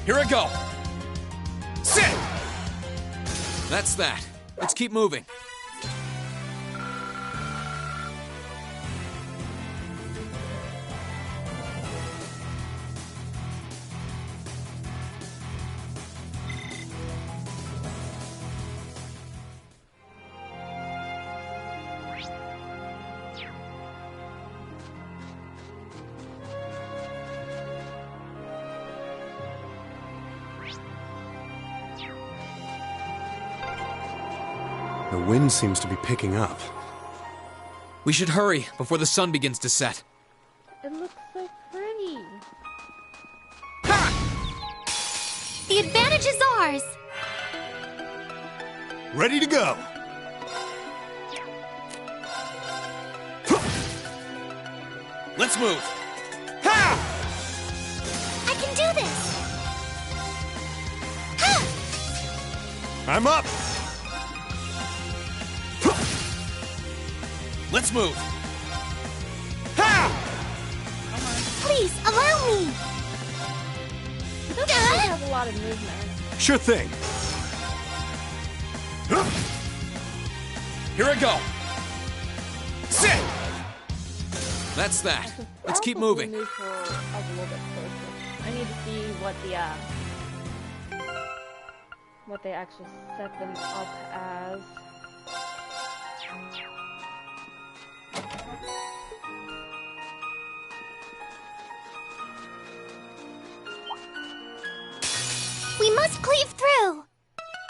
Here I go! Sit! That's that. Let's keep moving. The wind seems to be picking up. We should hurry before the sun begins to set. It looks so pretty. The advantage is ours! Ready to go. Let's move! I can do this! Ha! I'm up. Let's move! Please, allow me! I have a lot of movement. Sure thing. Here I go! Sit! That's that. Let's keep Probably moving. move her up a little bit closer. I need to see what they actually set them up as. We must cleave through!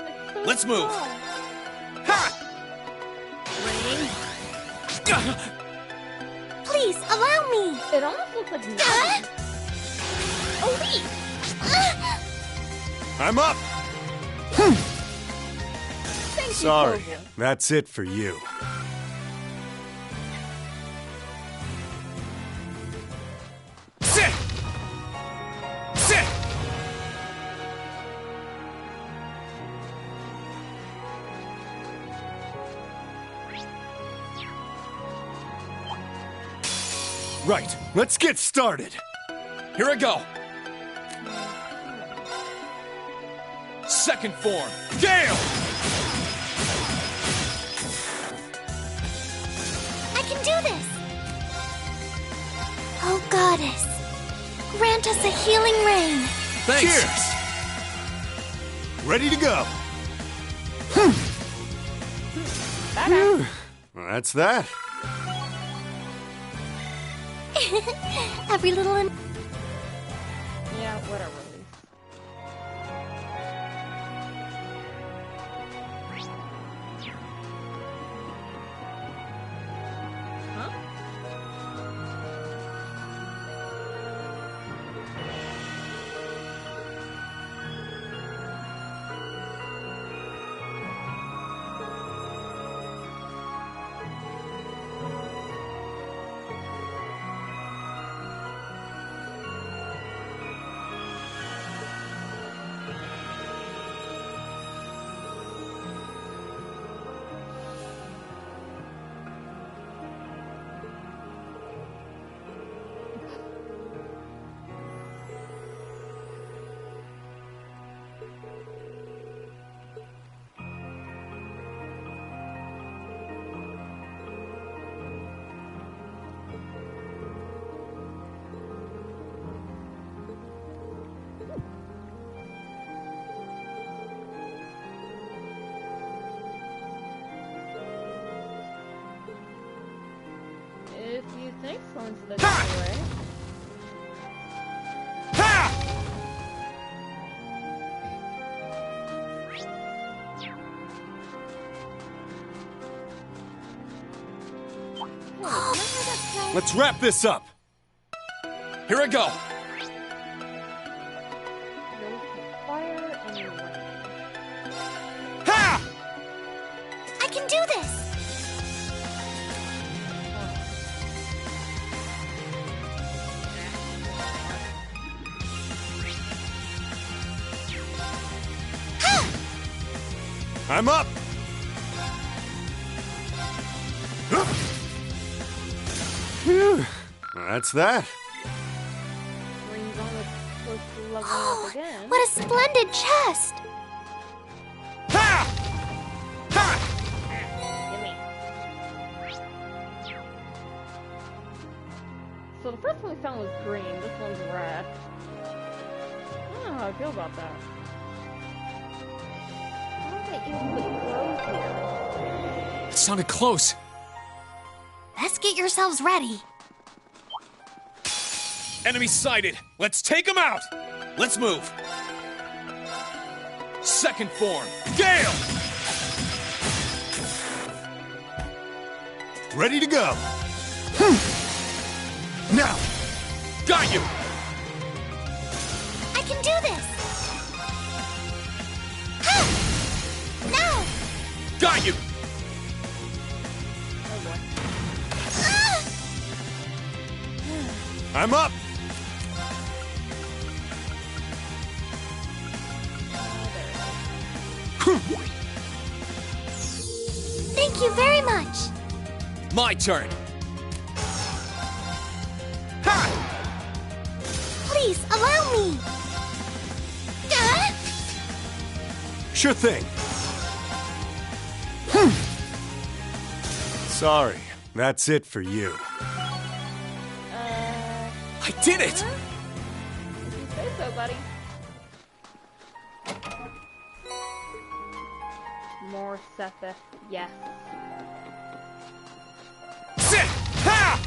It's so Let's move. small. Please, allow me! It almost looks like nothing. Oh, wait! I'm up. Thank you, Sorry, Koval. that's it for you. Sit! Sit! Right, let's get started. Here I go! Second form, Gale! I can do this! Oh, Goddess, grant us a healing rain! Thanks! Cheers! Ready to go. Bye-bye. Well, that's that. Every little... Yeah, whatever. Huh? Thanks, going to the doorway. Let's wrap this up. Here I go. Fire and rain. Ha! I can do this! I'm up. Phew. That's that. Rain's almost close to leveling Oh, up again. what a splendid chest! Ha! Ha! Gimme. So the first one we found was green, this one's red. I don't know how I feel about that. How are they able to grow here? It sounded close. Let's get yourselves ready. Enemy sighted. Let's take them out. Let's move. Second form. Gale! Ready to go. Now. Got you. I can do this! Ha! Now! Got you. Oh boy. Ah! I'm up. Thank you very much! My turn. Ha! Please, allow me! Ah! Sure thing. Sorry, that's it for you. I did it. You say so, buddy. More Sepith, yes. Sit. Ha!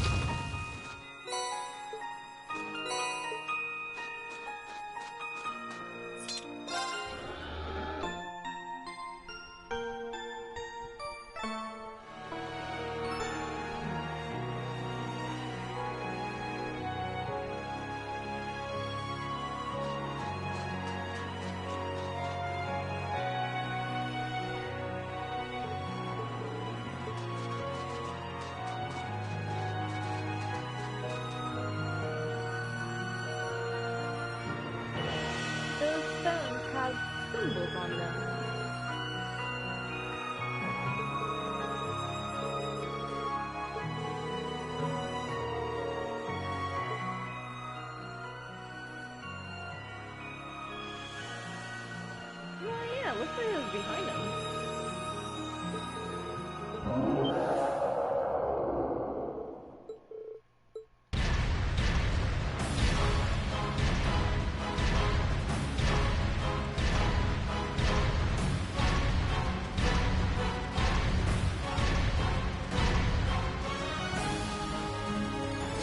Those stones have symbols on them. Oh yeah, looks like it was behind him.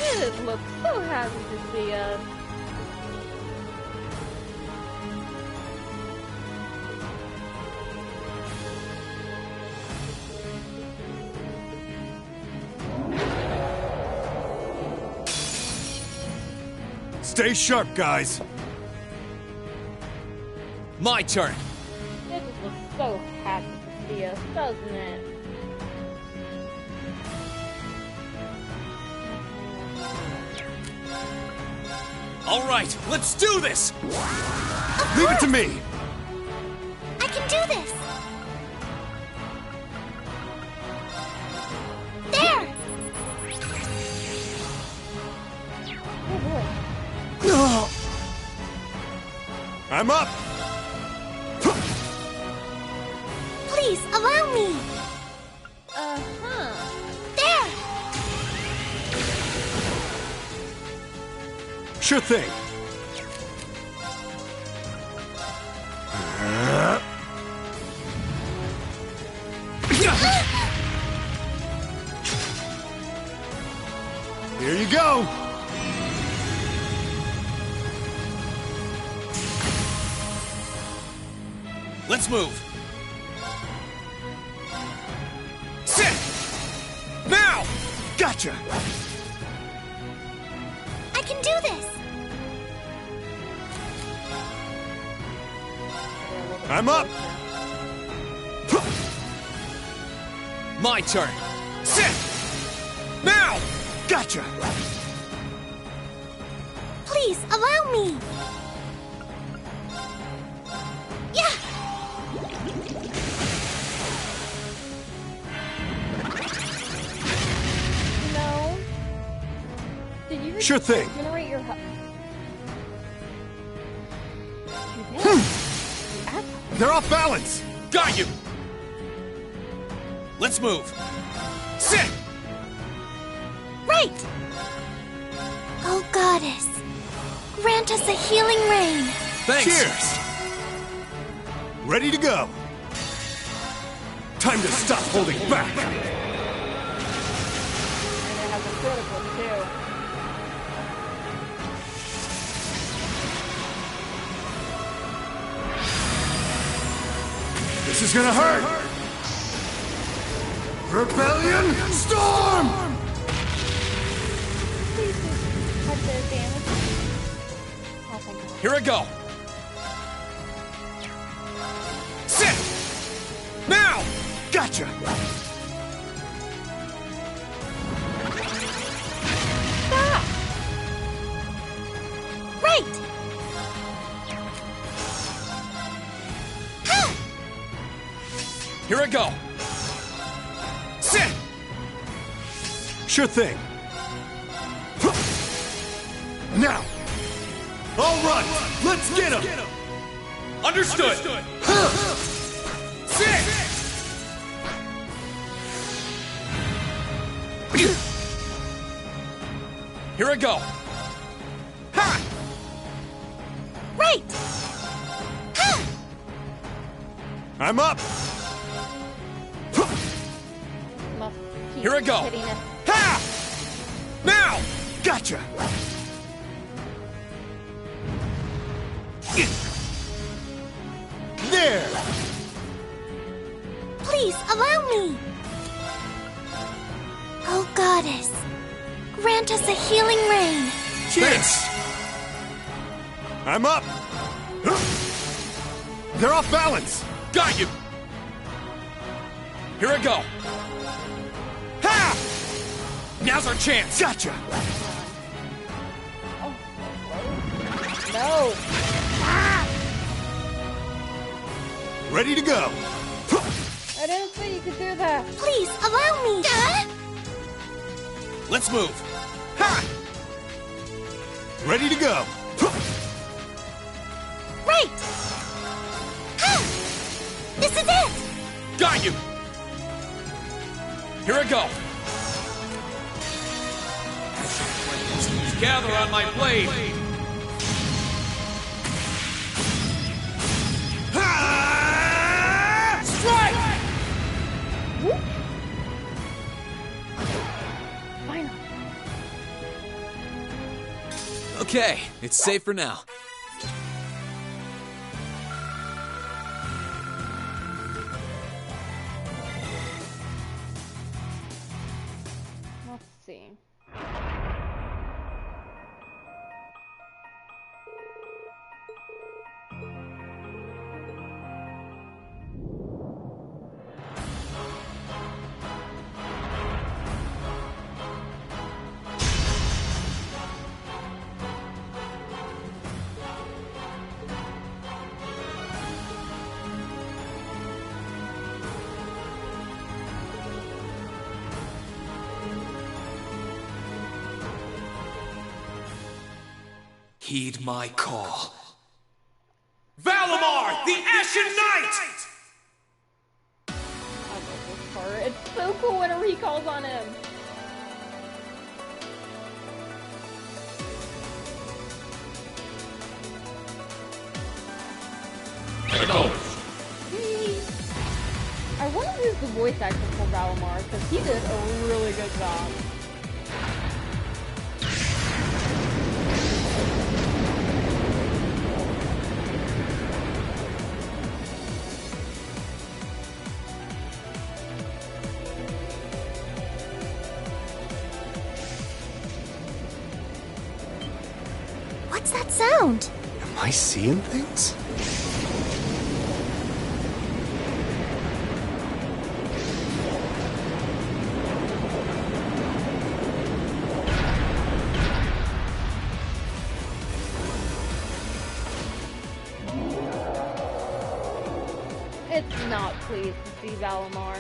It looks so happy to see us. Stay sharp, guys. My turn. It just looks so happy to see us, doesn't it? All right, let's do this. Leave it to me. I can do this! There! Oh boy. I'm up. Please, allow me! Uh-huh. There! Sure thing. Here you go! Let's move! Sit! Now! Gotcha! I can do this! I'm up! My turn! Sit! Now! Gotcha! Please, allow me! Yeah! No. Did you Sure thing. regenerate your You did. Asshole. They're off balance! Got you! Let's move! Sit! Right! Oh, Goddess, grant us a healing rain. Thanks! Cheers! Ready to go! Time to stop holding back! And it has a critical too. This is gonna hurt! Rebellion Storm! Please just cut the damage. Oh, thank God. Here I go! Sit! Now! Gotcha! Stop! Right! Ha! Here I go! Sit! Sure thing. Now! All right, let's get him! Understood! Sit! Here I go! Ha! Right! Ha! I'm up! Must keep Here I go. hitting it. Ha! Now! Gotcha! There! Please, allow me! Oh, Goddess, grant us a healing rain. Thanks! I'm up! They're off balance! Got you! Here I go! Ha! Now's our chance! Gotcha! Oh, no. Ready to go! I didn't think you could do that. Please, allow me! Let's move! Ha! Ready to go! Right! Ha! This is it! Got you! Here I go! Gather on my blade! Ha! Strike! Whoop. Finally. Okay, it's safe for now. Let's see. Heed my call. Valimar, the Ashen Knight! I love this part. It's so cool when it recalls on him. I wonder who's the voice actor for Valimar, because he did a really good job. What's that sound? Am I seeing things? It's not pleased to see Valimar.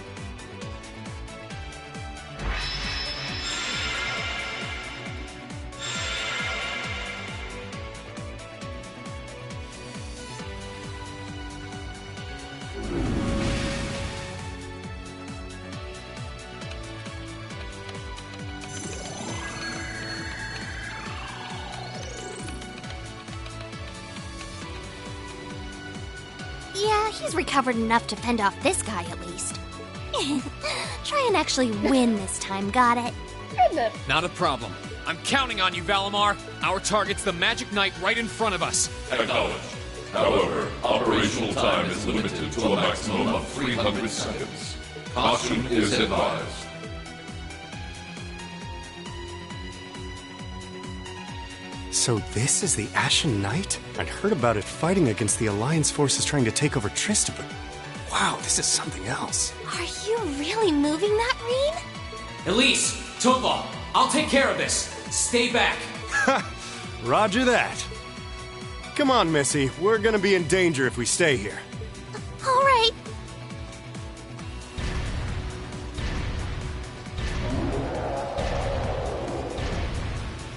Yeah, he's recovered enough to fend off this guy at least. Try and actually win this time, got it? Goodness. Not a problem. I'm counting on you, Valimar. Our target's the Magic Knight right in front of us. Acknowledged. However, operational time is limited to a maximum of 300 seconds. Caution is advised. So this is the Ashen Knight? I'd heard about it fighting against the Alliance forces trying to take over Trista, but wow, this is something else. Are you really moving that, Reen? Elise, Tova, I'll take care of this. Stay back. Roger that. Come on, Missy. We're gonna be in danger if we stay here. All right.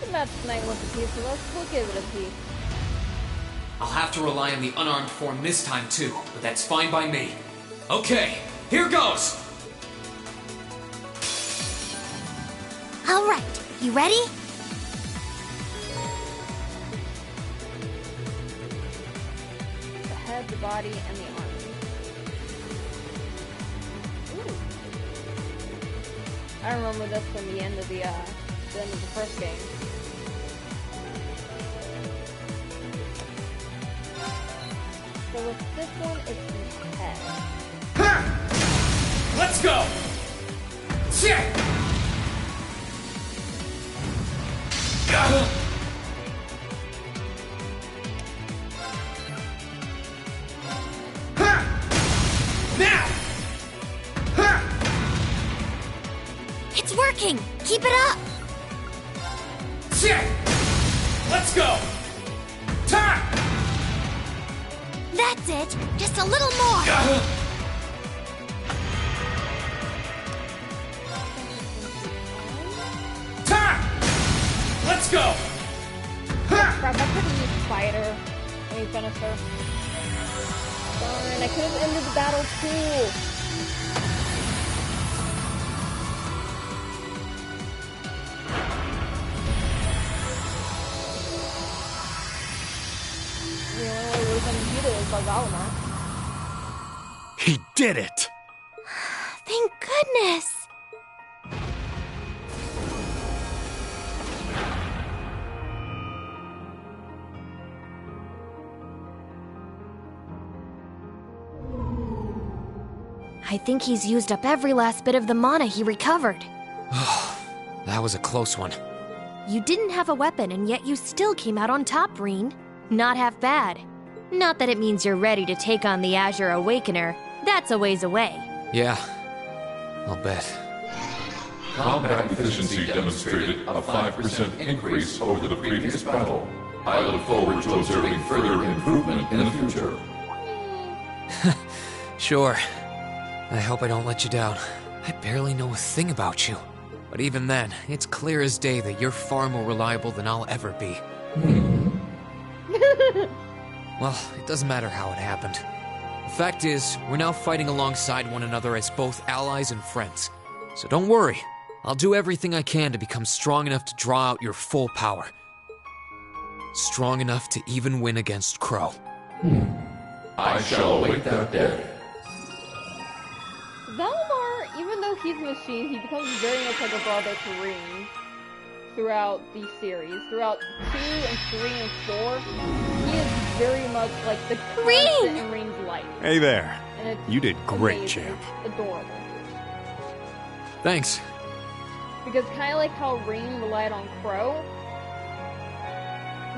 The Magic Knight wants a piece of us. We'll give it a piece. I'll have to rely on the unarmed form this time too, but that's fine by me. Okay, here goes! All right. You ready? The head, the body, and the arms. Ooh. I remember this from the end of the first game. So with this one, it's the head. Let's go! Shit! Now! It's working. Keep it up. Shit! Let's go! Time! That's it. Just a little more. Time! Let's go! Crap, I couldn't use Spider when we finished her. Darn, I could have ended the battle too. The only way we're gonna beat it is by Valimar. He did it! Thank goodness. I think he's used up every last bit of the mana he recovered. That was a close one. You didn't have a weapon, and yet you still came out on top, Reen. Not half bad. Not that it means you're ready to take on the Azure Awakener. That's a ways away. Yeah, I'll bet. Combat efficiency demonstrated a 5% increase over the previous battle. I look forward to observing further improvement in the future. Sure. I hope I don't let you down. I barely know a thing about you. But even then, it's clear as day that you're far more reliable than I'll ever be. Well, it doesn't matter how it happened. The fact is, we're now fighting alongside one another as both allies and friends. So don't worry. I'll do everything I can to become strong enough to draw out your full power. Strong enough to even win against Crow. I shall await that day. Valimar, even though he's a machine, he becomes very much like a brother to Reen throughout the series. Throughout 2 and 3 and 4, he is very much like the constant in Reen's life. Hey there. And it's You did great, amazing. champ. It's adorable. Thanks. Because kind of like how Reen relied on Crow,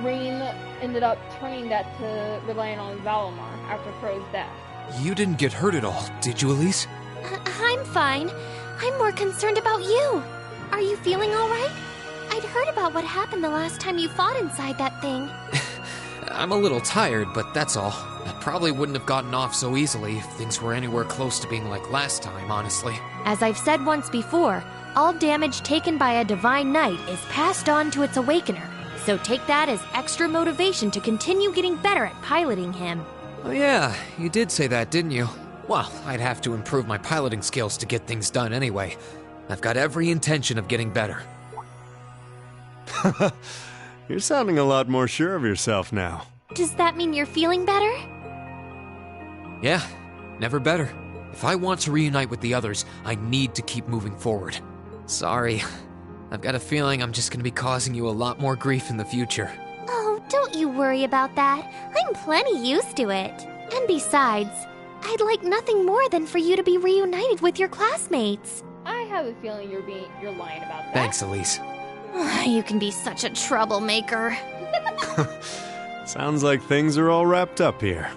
Reen ended up turning that to relying on Valimar after Crow's death. You didn't get hurt at all, did you, Elise? I'm fine. I'm more concerned about you. Are you feeling all right? I'd heard about what happened the last time you fought inside that thing. I'm a little tired, but that's all. I probably wouldn't have gotten off so easily if things were anywhere close to being like last time, honestly. As I've said once before, all damage taken by a Divine Knight is passed on to its Awakener. So take that as extra motivation to continue getting better at piloting him. Oh yeah, you did say that, didn't you? Well, I'd have to improve my piloting skills to get things done anyway. I've got every intention of getting better. You're sounding a lot more sure of yourself now. Does that mean you're feeling better? Yeah, never better. If I want to reunite with the others, I need to keep moving forward. Sorry, I've got a feeling I'm just gonna be causing you a lot more grief in the future. Oh, don't you worry about that. I'm plenty used to it. And besides, I'd like nothing more than for you to be reunited with your classmates. I have a feeling you're lying about that. Thanks, Elise. You can be such a troublemaker. Sounds like things are all wrapped up here.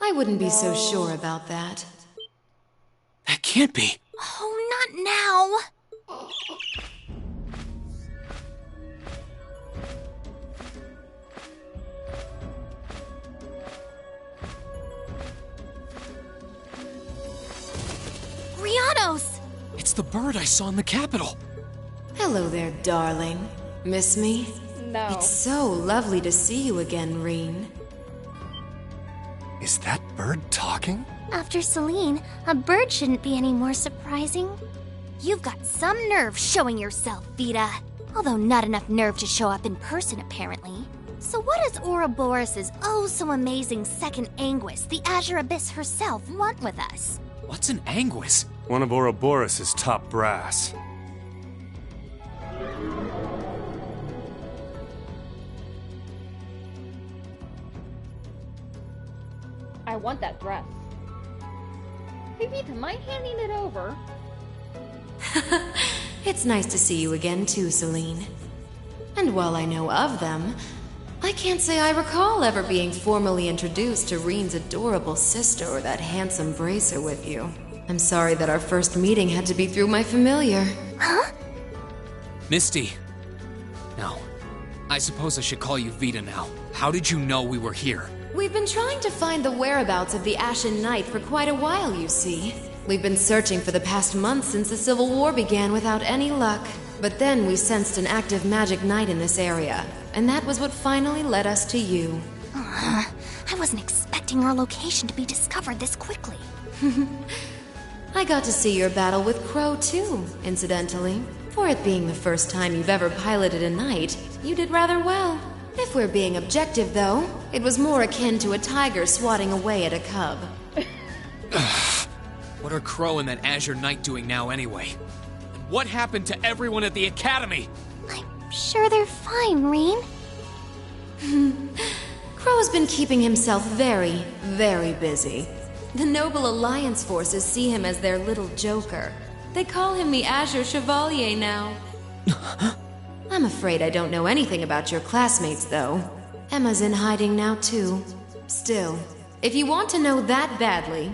I wouldn't be so sure about that. That can't be. Oh, not now. Rianos! It's the bird I saw in the Capitol. Hello there, darling. Miss me? No. It's so lovely to see you again, Reen. Is that bird talking? After Celine, a bird shouldn't be any more surprising. You've got some nerve showing yourself, Vita. Although not enough nerve to show up in person, apparently. So what does Ouroboros' oh-so-amazing second Anguis, the Azure Abyss herself, want with us? What's an Anguis? One of Ouroboros' top brass. I want that dress. Hey Vita, mind handing it over? It's nice to see you again too, Celine. And while I know of them, I can't say I recall ever being formally introduced to Reen's adorable sister or that handsome bracer with you. I'm sorry that our first meeting had to be through my familiar. Huh? Misty. No. I suppose I should call you Vita now. How did you know we were here? We've been trying to find the whereabouts of the Ashen Knight for quite a while, you see. We've been searching for the past month since the Civil War began without any luck. But then we sensed an active magic knight in this area, and that was what finally led us to you. I wasn't expecting our location to be discovered this quickly. I got to see your battle with Crow too, incidentally. For it being the first time you've ever piloted a knight, you did rather well. If we're being objective, though, it was more akin to a tiger swatting away at a cub. What are Crow and that Azure Knight doing now anyway? And what happened to everyone at the Academy? I'm sure they're fine, Reen. Crow's been keeping himself very, very busy. The Noble Alliance forces see him as their little joker. They call him the Azure Chevalier now. I'm afraid I don't know anything about your classmates, though. Emma's in hiding now, too. Still, if you want to know that badly...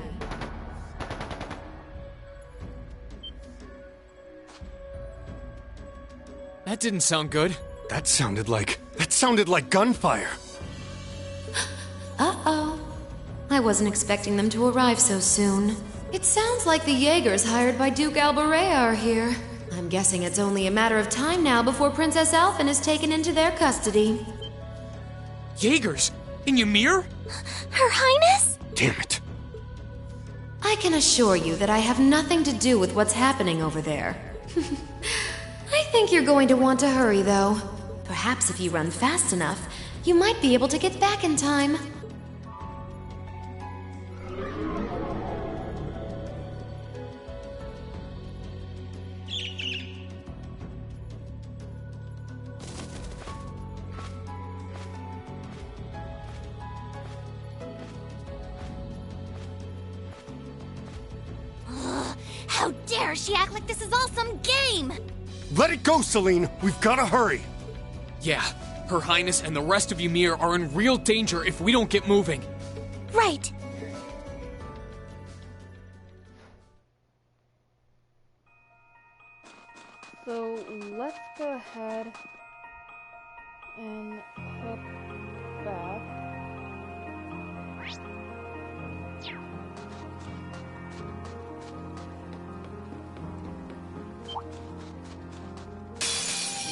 That didn't sound good. That sounded like gunfire. Uh-oh. I wasn't expecting them to arrive so soon. It sounds like the Jaegers hired by Duke Alberea are here. I'm guessing it's only a matter of time now before Princess Alphen is taken into their custody. Jaegers? In Ymir? Her Highness? Damn it. I can assure you that I have nothing to do with what's happening over there. I think you're going to want to hurry, though. Perhaps if you run fast enough, you might be able to get back in time. How dare she act like this is all some game! Let it go, Celine. We've got to hurry. Yeah, Her Highness and the rest of Ymir are in real danger if we don't get moving. Right. So let's go ahead and head back.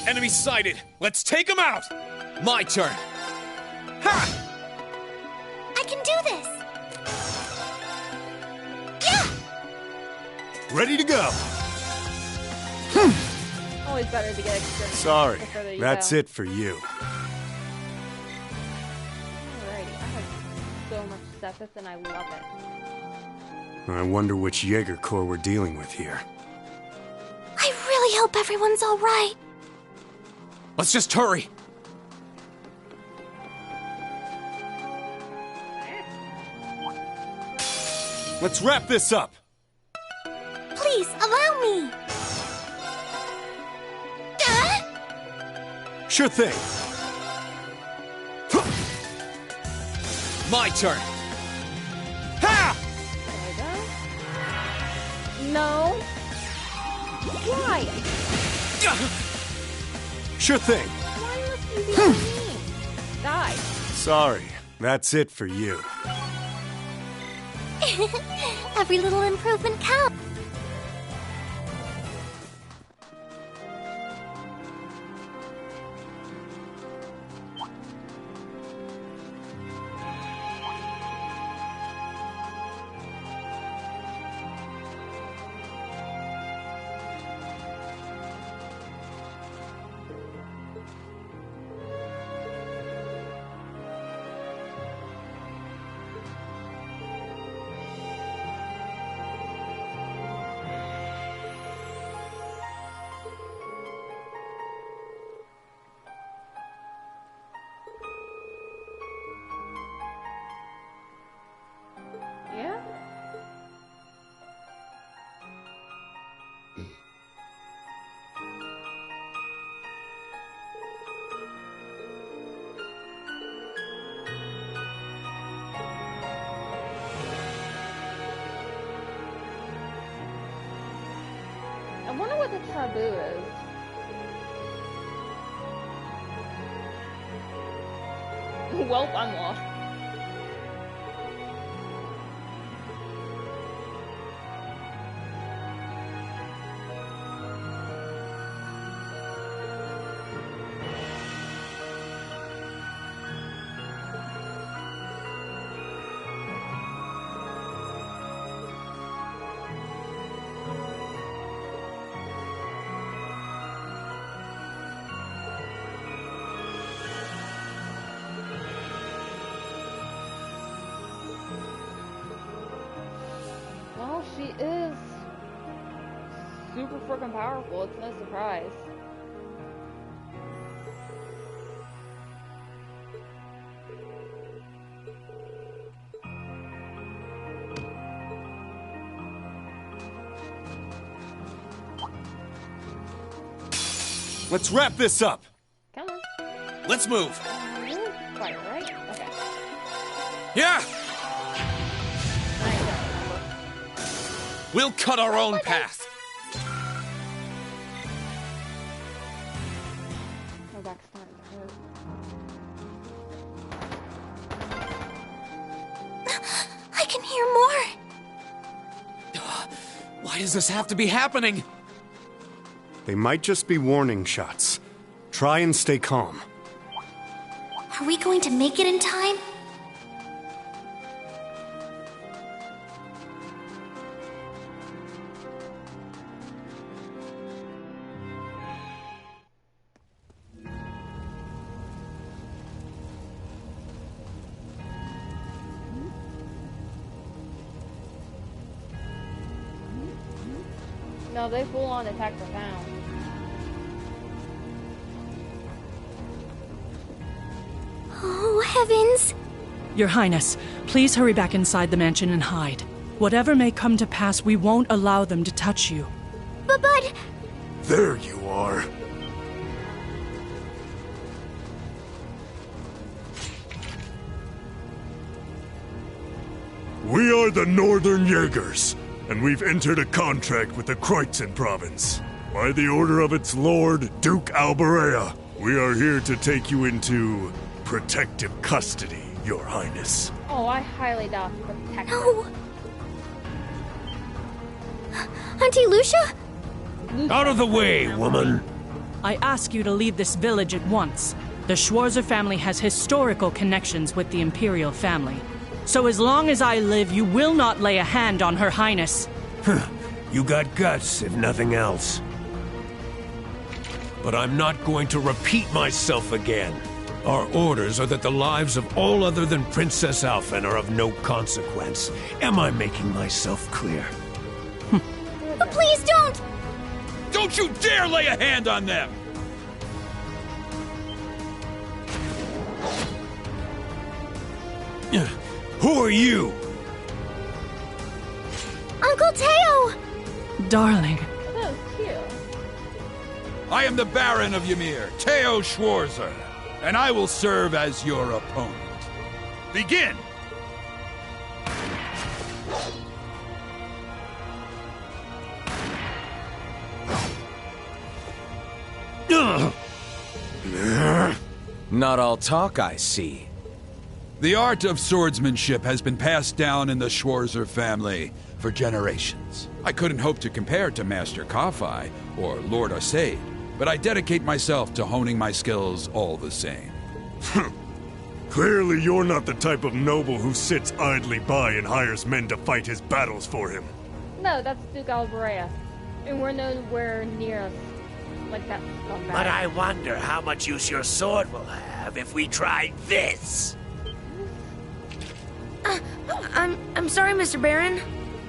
Enemy sighted! Let's take them out! My turn! Ha! I can do this! Yeah! Ready to go. Always better to get experience. Sorry, the further you that's go. it for you. Alrighty, I have so much stuff and I love it. I wonder which Jaeger Corps we're dealing with here. I really hope everyone's alright. Let's just hurry! Let's wrap this up. Please, allow me! Sure thing. My turn! Ha! There we go. No. Why? Sure thing. Why must you be so mean? Die. Sorry, that's it for you. Every little improvement counts. Yeah? I wonder what the taboo is. Well, I'm lost. Well, she is super freaking powerful. It's no surprise. Let's wrap this up. Come on. Let's move! Fire, right? Okay. Yeah! I don't remember. We'll cut our own path! My back's starting to hurt. I can hear more. Why does this have to be happening? They might just be warning shots. Try and stay calm. Are we going to make it in time? No, they full on attack the town. Oh, heavens! Your Highness, please hurry back inside the mansion and hide. Whatever may come to pass, we won't allow them to touch you. But... There you are. We are the Northern Jaegers, and we've entered a contract with the Kreutzen province. By the order of its lord, Duke Alberea, we are here to take you into protective custody, Your Highness. Oh, I highly doubt protective. No. Auntie Lucia? Out of the way, woman! I ask you to leave this village at once. The Schwarzer family has historical connections with the Imperial family. So as long as I live, you will not lay a hand on Her Highness. You got guts, if nothing else. But I'm not going to repeat myself again. Our orders are that the lives of all other than Princess Alphen are of no consequence. Am I making myself clear? But please don't! Don't you dare lay a hand on them! Who are you? Uncle Teo! Darling. Oh, cute. I am the Baron of Ymir, Teo Schwarzer, and I will serve as your opponent. Begin! Not all talk, I see. The art of swordsmanship has been passed down in the Schwarzer family for generations. I couldn't hope to compare to Master Kafai or Lord Arsaid, but I dedicate myself to honing my skills all the same. Clearly you're not the type of noble who sits idly by and hires men to fight his battles for him. No, that's Duke Alberea. And we're nowhere near us like that scumbag. But I wonder how much use your sword will have if we tried this. I'm sorry, Mr. Baron.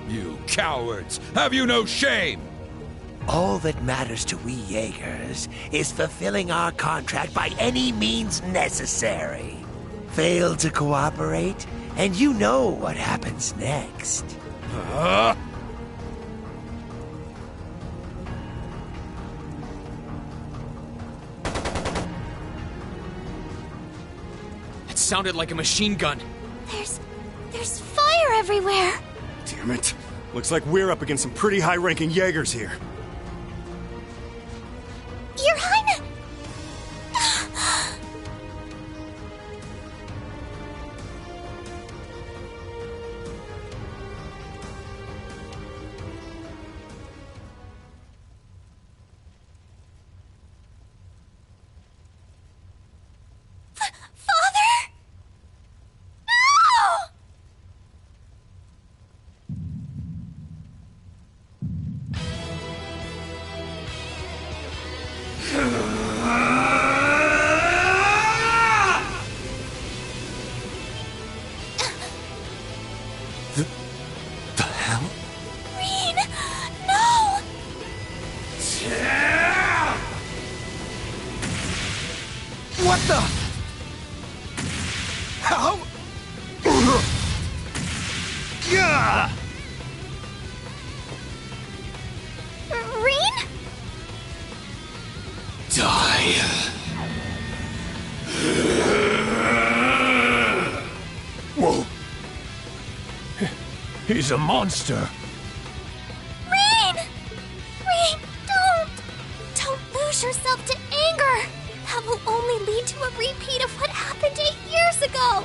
You cowards! Have you no shame? All that matters to we Jaegers is fulfilling our contract by any means necessary. Fail to cooperate, and you know what happens next. It sounded like a machine gun. There's fire everywhere! Damn it. Looks like we're up against some pretty high-ranking Jaegers here. Your Highness! The hell? Reen! No! What the? How? Yeah! Reen? Die. Whoa. He's a monster. Reen! Reen, don't lose yourself to anger! That will only lead to a repeat of what happened 8 years ago!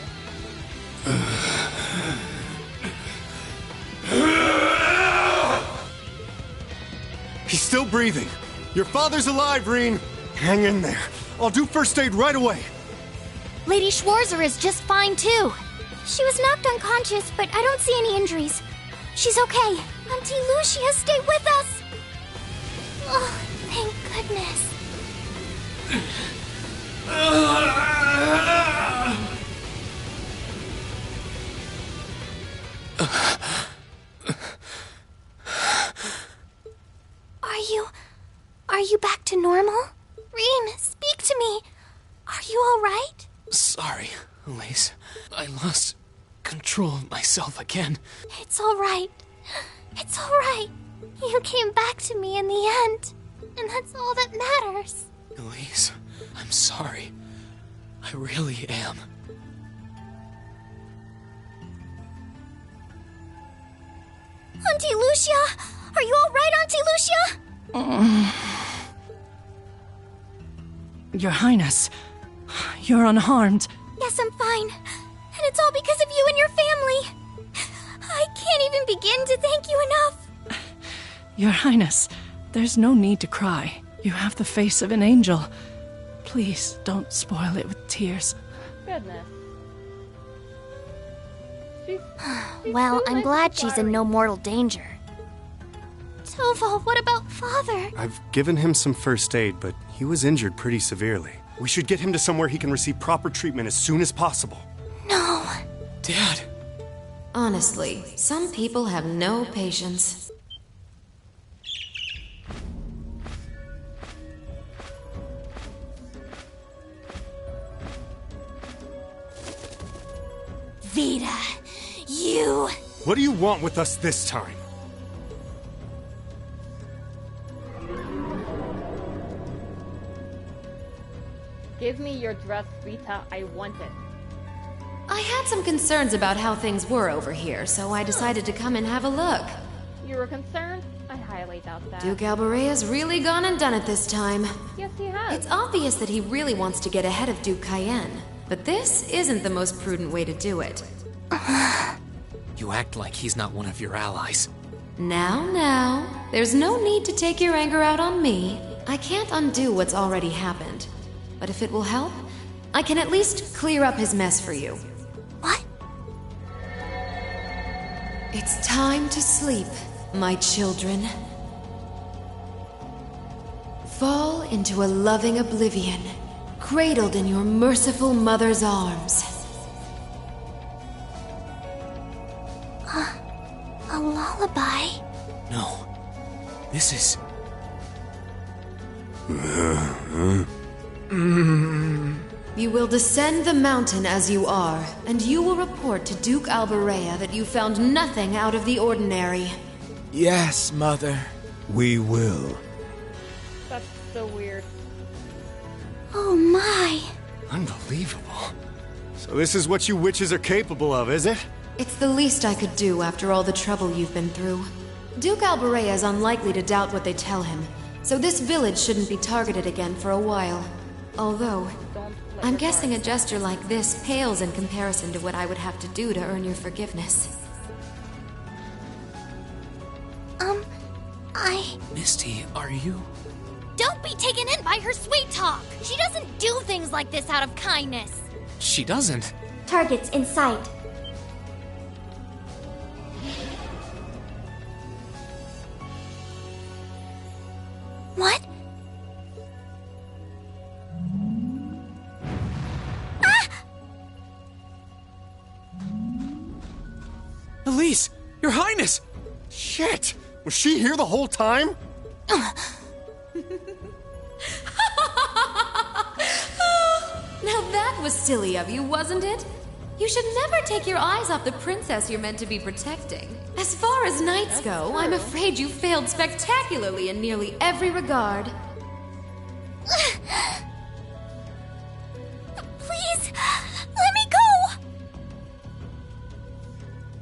He's still breathing. Your father's alive, Reen. Hang in there. I'll do first aid right away. Lady Schwarzer is just fine, too. She was knocked unconscious, but I don't see any injuries. She's okay. Auntie Lucia, stay with us! Oh, thank goodness. Are you back to normal? Reen, speak to me. Are you all right? Sorry, Elise. I lost control of myself again. It's all right. It's all right. You came back to me in the end, and that's all that matters. Elise, I'm sorry. I really am. Auntie Lucia! Are you alright, Auntie Lucia? Your Highness, you're unharmed. Yes, I'm fine. And it's all because of you and your family. I can't even begin to thank you enough. Your Highness, there's no need to cry. You have the face of an angel. Please don't spoil it with tears. Goodness. Well, I'm glad she's in no mortal danger. Toval, what about Father? I've given him some first aid, but he was injured pretty severely. We should get him to somewhere he can receive proper treatment as soon as possible. No. Dad! Honestly, some people have no patience. Vita, you... What do you want with us this time? Give me your dress, Vita. I want it. I had some concerns about how things were over here, so I decided to come and have a look. You were concerned? I highly doubt that. Duke Alberea's really gone and done it this time. Yes, he has. It's obvious that he really wants to get ahead of Duke Cayenne, but this isn't the most prudent way to do it. You act like he's not one of your allies. Now, there's no need to take your anger out on me. I can't undo what's already happened. But if it will help, I can at least clear up his mess for you. What? It's time to sleep, my children. Fall into a loving oblivion, cradled in your merciful mother's arms. A lullaby? No. This is... You will descend the mountain as you are, and you will report to Duke Alberea that you found nothing out of the ordinary. Yes, Mother. We will. That's so weird. Oh my. Unbelievable. So this is what you witches are capable of, is it? It's the least I could do after all the trouble you've been through. Duke Alberea is unlikely to doubt what they tell him, so this village shouldn't be targeted again for a while. Although, I'm guessing a gesture like this pales in comparison to what I would have to do to earn your forgiveness. Misty, are you... Don't be taken in by her sweet talk! She doesn't do things like this out of kindness! She doesn't. Targets in sight. What? Elise! Your Highness! Shit! Was she here the whole time? Now that was silly of you, wasn't it? You should never take your eyes off the princess you're meant to be protecting. As far as knights go, I'm afraid you failed spectacularly in nearly every regard. Please, let me go!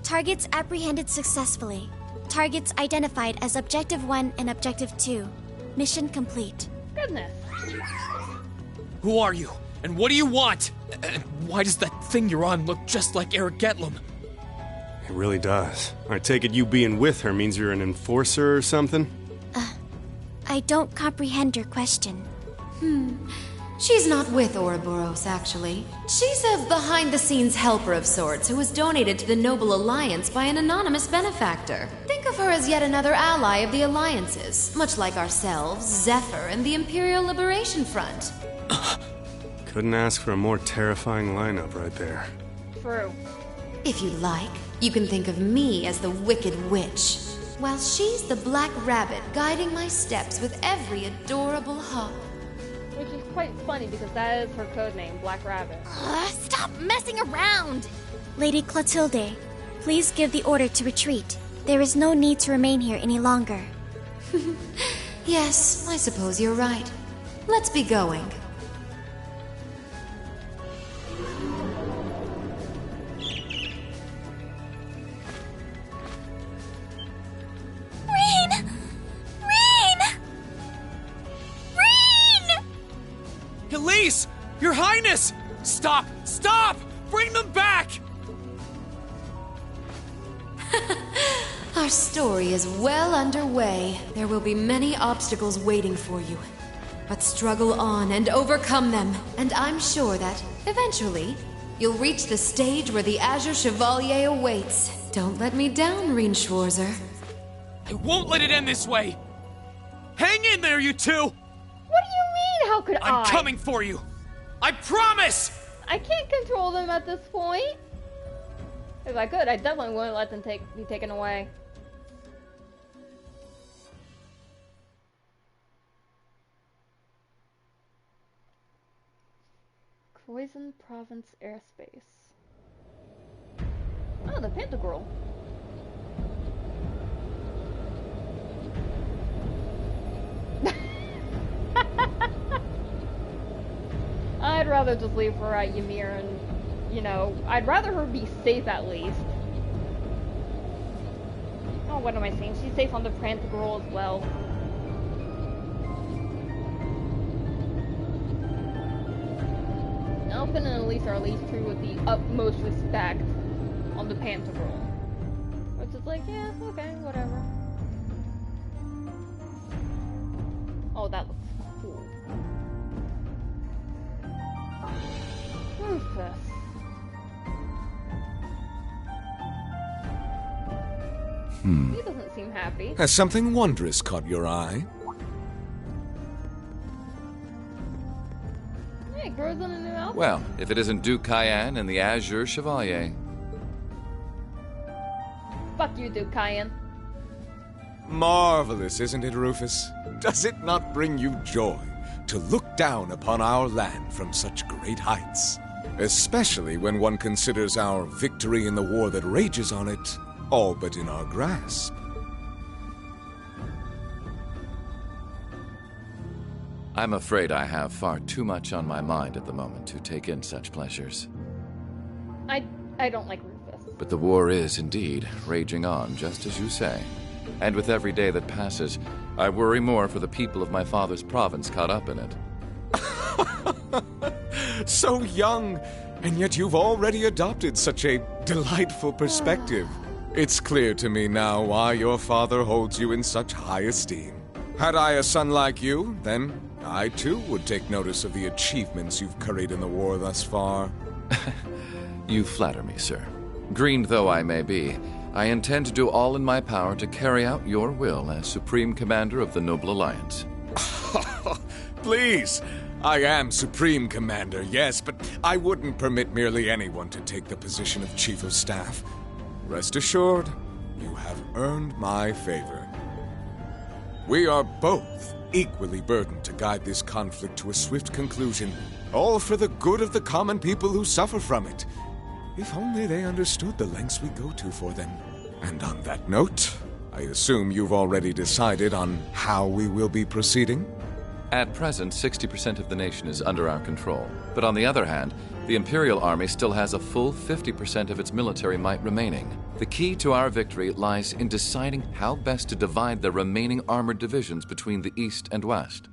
Targets apprehended successfully. Targets identified as Objective 1 and Objective 2. Mission complete. Goodness. Who are you? And what do you want? And why does that thing you're on look just like Eric Getlum? It really does. I take it you being with her means you're an enforcer or something? I don't comprehend your question. She's not with Ouroboros, actually. She's a behind-the-scenes helper of sorts who was donated to the Noble Alliance by an anonymous benefactor. Think of her as yet another ally of the Alliances, much like ourselves, Zephyr, and the Imperial Liberation Front. Couldn't ask for a more terrifying lineup right there. True. If you like, you can think of me as the Wicked Witch, while she's the Black Rabbit guiding my steps with every adorable hop. Which is quite funny because that is her codename, Black Rabbit. Stop messing around! Lady Clotilde, please give the order to retreat. There is no need to remain here any longer. Yes, I suppose you're right. Let's be going. Please! Your Highness! Stop! Stop! Bring them back! Our story is well underway. There will be many obstacles waiting for you. But struggle on and overcome them. And I'm sure that, eventually, you'll reach the stage where the Azure Chevalier awaits. Don't let me down, Reen Schwarzer. I won't let it end this way! Hang in there, you two! What do you mean, how could I'm coming for you! I promise! I can't control them at this point. If I could, I definitely wouldn't let them be taken away. Croydon Province airspace. Oh, the Pantagruel. I'd rather just leave her at Ymir and, you know, I'd rather her be safe at least. Oh, what am I saying? She's safe on the Pantagruel as well. Alphen and Elise are at least treated with the utmost respect on the Pantagruel. Which is like, yeah, okay, whatever. Oh, that looks cool. Rufus. He doesn't seem happy. Has something wondrous caught your eye? Hey, grows on a new outfit. Well, if it isn't Duke Cayenne and the Azure Chevalier. Fuck you, Duke Cayenne. Marvelous, isn't it, Rufus? Does it not bring you joy to look down upon our land from such great heights? Especially when one considers our victory in the war that rages on it all but in our grasp. I'm afraid I have far too much on my mind at the moment to take in such pleasures. I don't like Rufus. But the war is indeed raging on, just as you say. And with every day that passes, I worry more for the people of my father's province caught up in it. So young, and yet you've already adopted such a delightful perspective. It's clear to me now why your father holds you in such high esteem. Had I a son like you, then I too would take notice of the achievements you've curried in the war thus far. You flatter me, sir. Green though I may be, I intend to do all in my power to carry out your will as Supreme Commander of the Noble Alliance. Please! I am Supreme Commander, yes, but I wouldn't permit merely anyone to take the position of Chief of Staff. Rest assured, you have earned my favor. We are both equally burdened to guide this conflict to a swift conclusion, all for the good of the common people who suffer from it. If only they understood the lengths we go to for them. And on that note, I assume you've already decided on how we will be proceeding? At present, 60% of the nation is under our control. But on the other hand, the Imperial Army still has a full 50% of its military might remaining. The key to our victory lies in deciding how best to divide the remaining armored divisions between the East and West.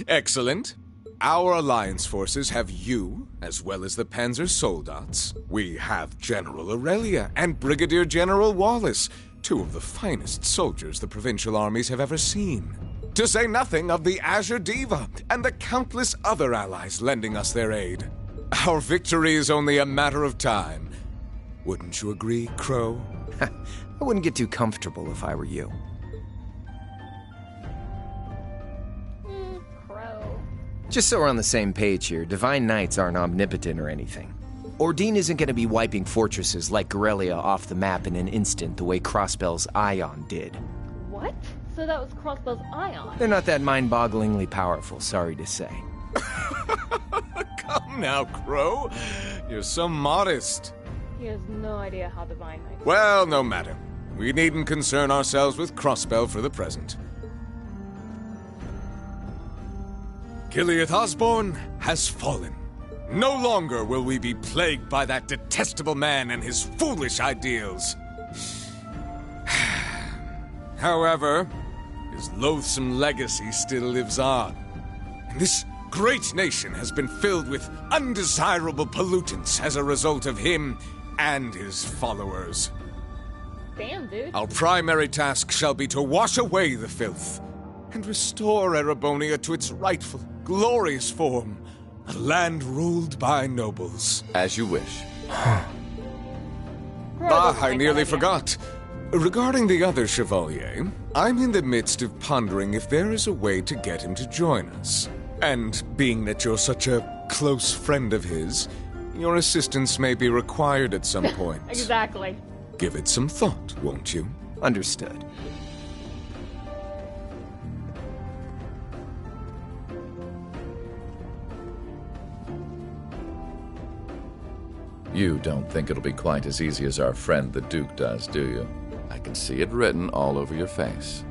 Excellent. Our alliance forces have you, as well as the Panzer Soldats. We have General Aurelia and Brigadier General Wallace, two of the finest soldiers the provincial armies have ever seen. To say nothing of the Azure Diva and the countless other allies lending us their aid. Our victory is only a matter of time. Wouldn't you agree, Crow? I wouldn't get too comfortable if I were you. Crow. Just so we're on the same page here, Divine Knights aren't omnipotent or anything. Ordine isn't going to be wiping fortresses like Corellia off the map in an instant the way Crossbell's Ion did. What? So that was Crossbell's Ion? They're not that mind-bogglingly powerful, sorry to say. Come now, Crow. You're so modest. He has no idea how Divine Knights. Well, no matter. We needn't concern ourselves with Crossbell for the present. Gileath Osborne has fallen. No longer will we be plagued by that detestable man and his foolish ideals. However, his loathsome legacy still lives on. And this great nation has been filled with undesirable pollutants as a result of him and his followers. Damn, dude. Our primary task shall be to wash away the filth and restore Erebonia to its rightful, glorious form, a land ruled by nobles. As you wish. I nearly forgot. Regarding the other Chevalier, I'm in the midst of pondering if there is a way to get him to join us. And being that you're such a close friend of his, your assistance may be required at some point. Exactly. Give it some thought, won't you? Understood. You don't think it'll be quite as easy as our friend the Duke does, do you? I can see it written all over your face.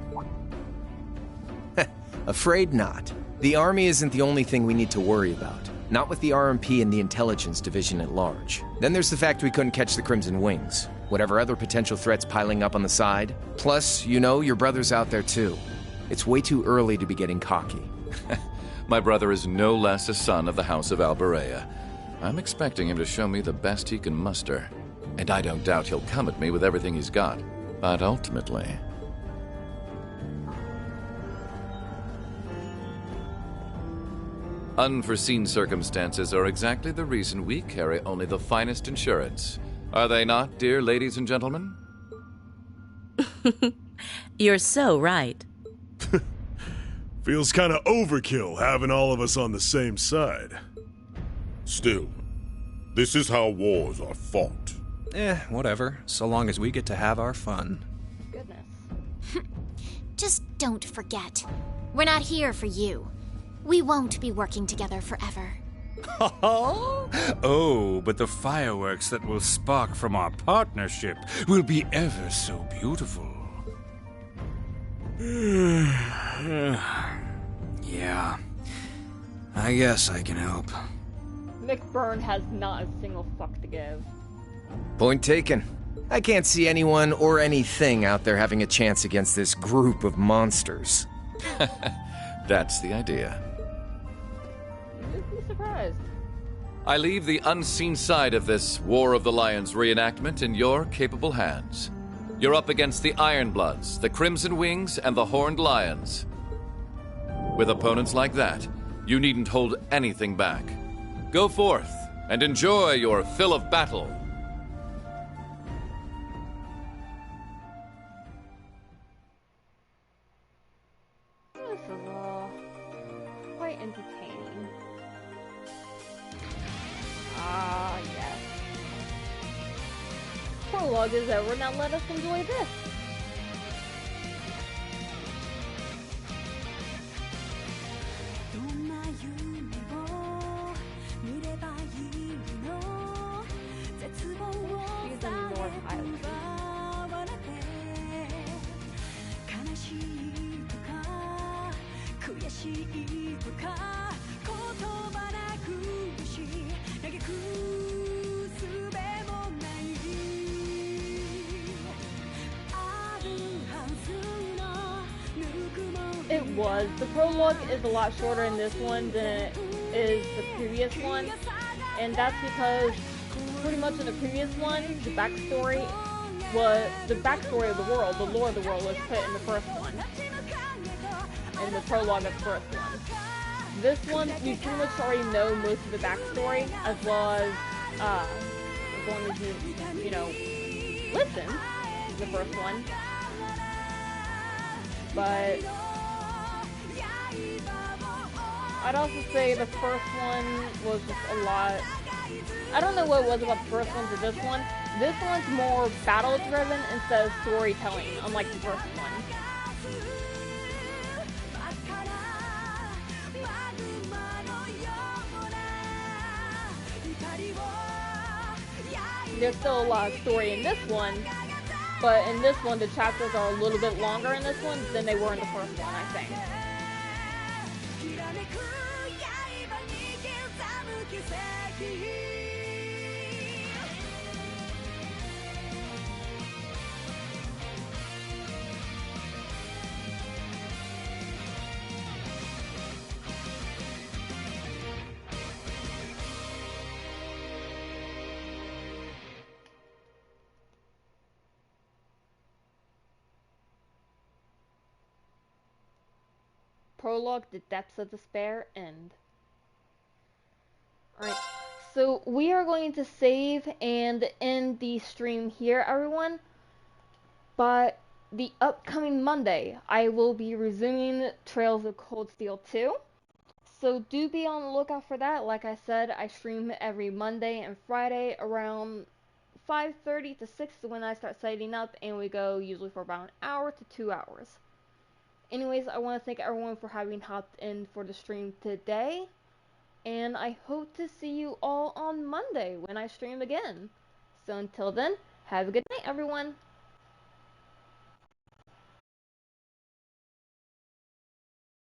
Afraid not. The army isn't the only thing we need to worry about. Not with the RMP and the intelligence division at large. Then there's the fact we couldn't catch the Crimson Wings. Whatever other potential threats piling up on the side. Plus, you know, your brother's out there too. It's way too early to be getting cocky. My brother is no less a son of the House of Alberea. I'm expecting him to show me the best he can muster. And I don't doubt he'll come at me with everything he's got. But ultimately... unforeseen circumstances are exactly the reason we carry only the finest insurance. Are they not, dear ladies and gentlemen? You're so right. Feels kind of overkill having all of us on the same side. Still, this is how wars are fought. Whatever, so long as we get to have our fun. Goodness. Just don't forget. We're not here for you. We won't be working together forever. Oh, but the fireworks that will spark from our partnership will be ever so beautiful. Yeah. I guess I can help. McBurn has not a single fuck to give. Point taken. I can't see anyone or anything out there having a chance against this group of monsters. That's the idea. You'd be surprised. I leave the unseen side of this War of the Lions reenactment in your capable hands. You're up against the Ironbloods, the Crimson Wings, and the Horned Lions. With opponents like that, you needn't hold anything back. Go forth and enjoy your fill of battle. This is quite entertaining. Ah, yes. Prologue is over, now let us enjoy this. It was. The prologue is a lot shorter in this one than it is the previous one, and that's because pretty much in the previous one, the backstory of the world, the lore of the world was put in the first one, in the prologue of the first one. This one, you pretty much already know most of the backstory, as well as, as long as you know, listen to the first one. But I'd also say the first one was just a lot... I don't know what it was about the first one to this one. This one's more battle-driven instead of storytelling, unlike the first one. There's still a lot of story in this one, but in this one the chapters are a little bit longer in this one than they were in the first one, I think. prologue, The Depths of Despair, end. Alright, so we are going to save and end the stream here, everyone. But the upcoming Monday, I will be resuming Trails of Cold Steel 2. So do be on the lookout for that. Like I said, I stream every Monday and Friday around 5:30 to 6 when I start setting up, and we go usually for about an hour to 2 hours. Anyways, I want to thank everyone for having hopped in for the stream today, and I hope to see you all on Monday when I stream again. So until then, have a good night, everyone.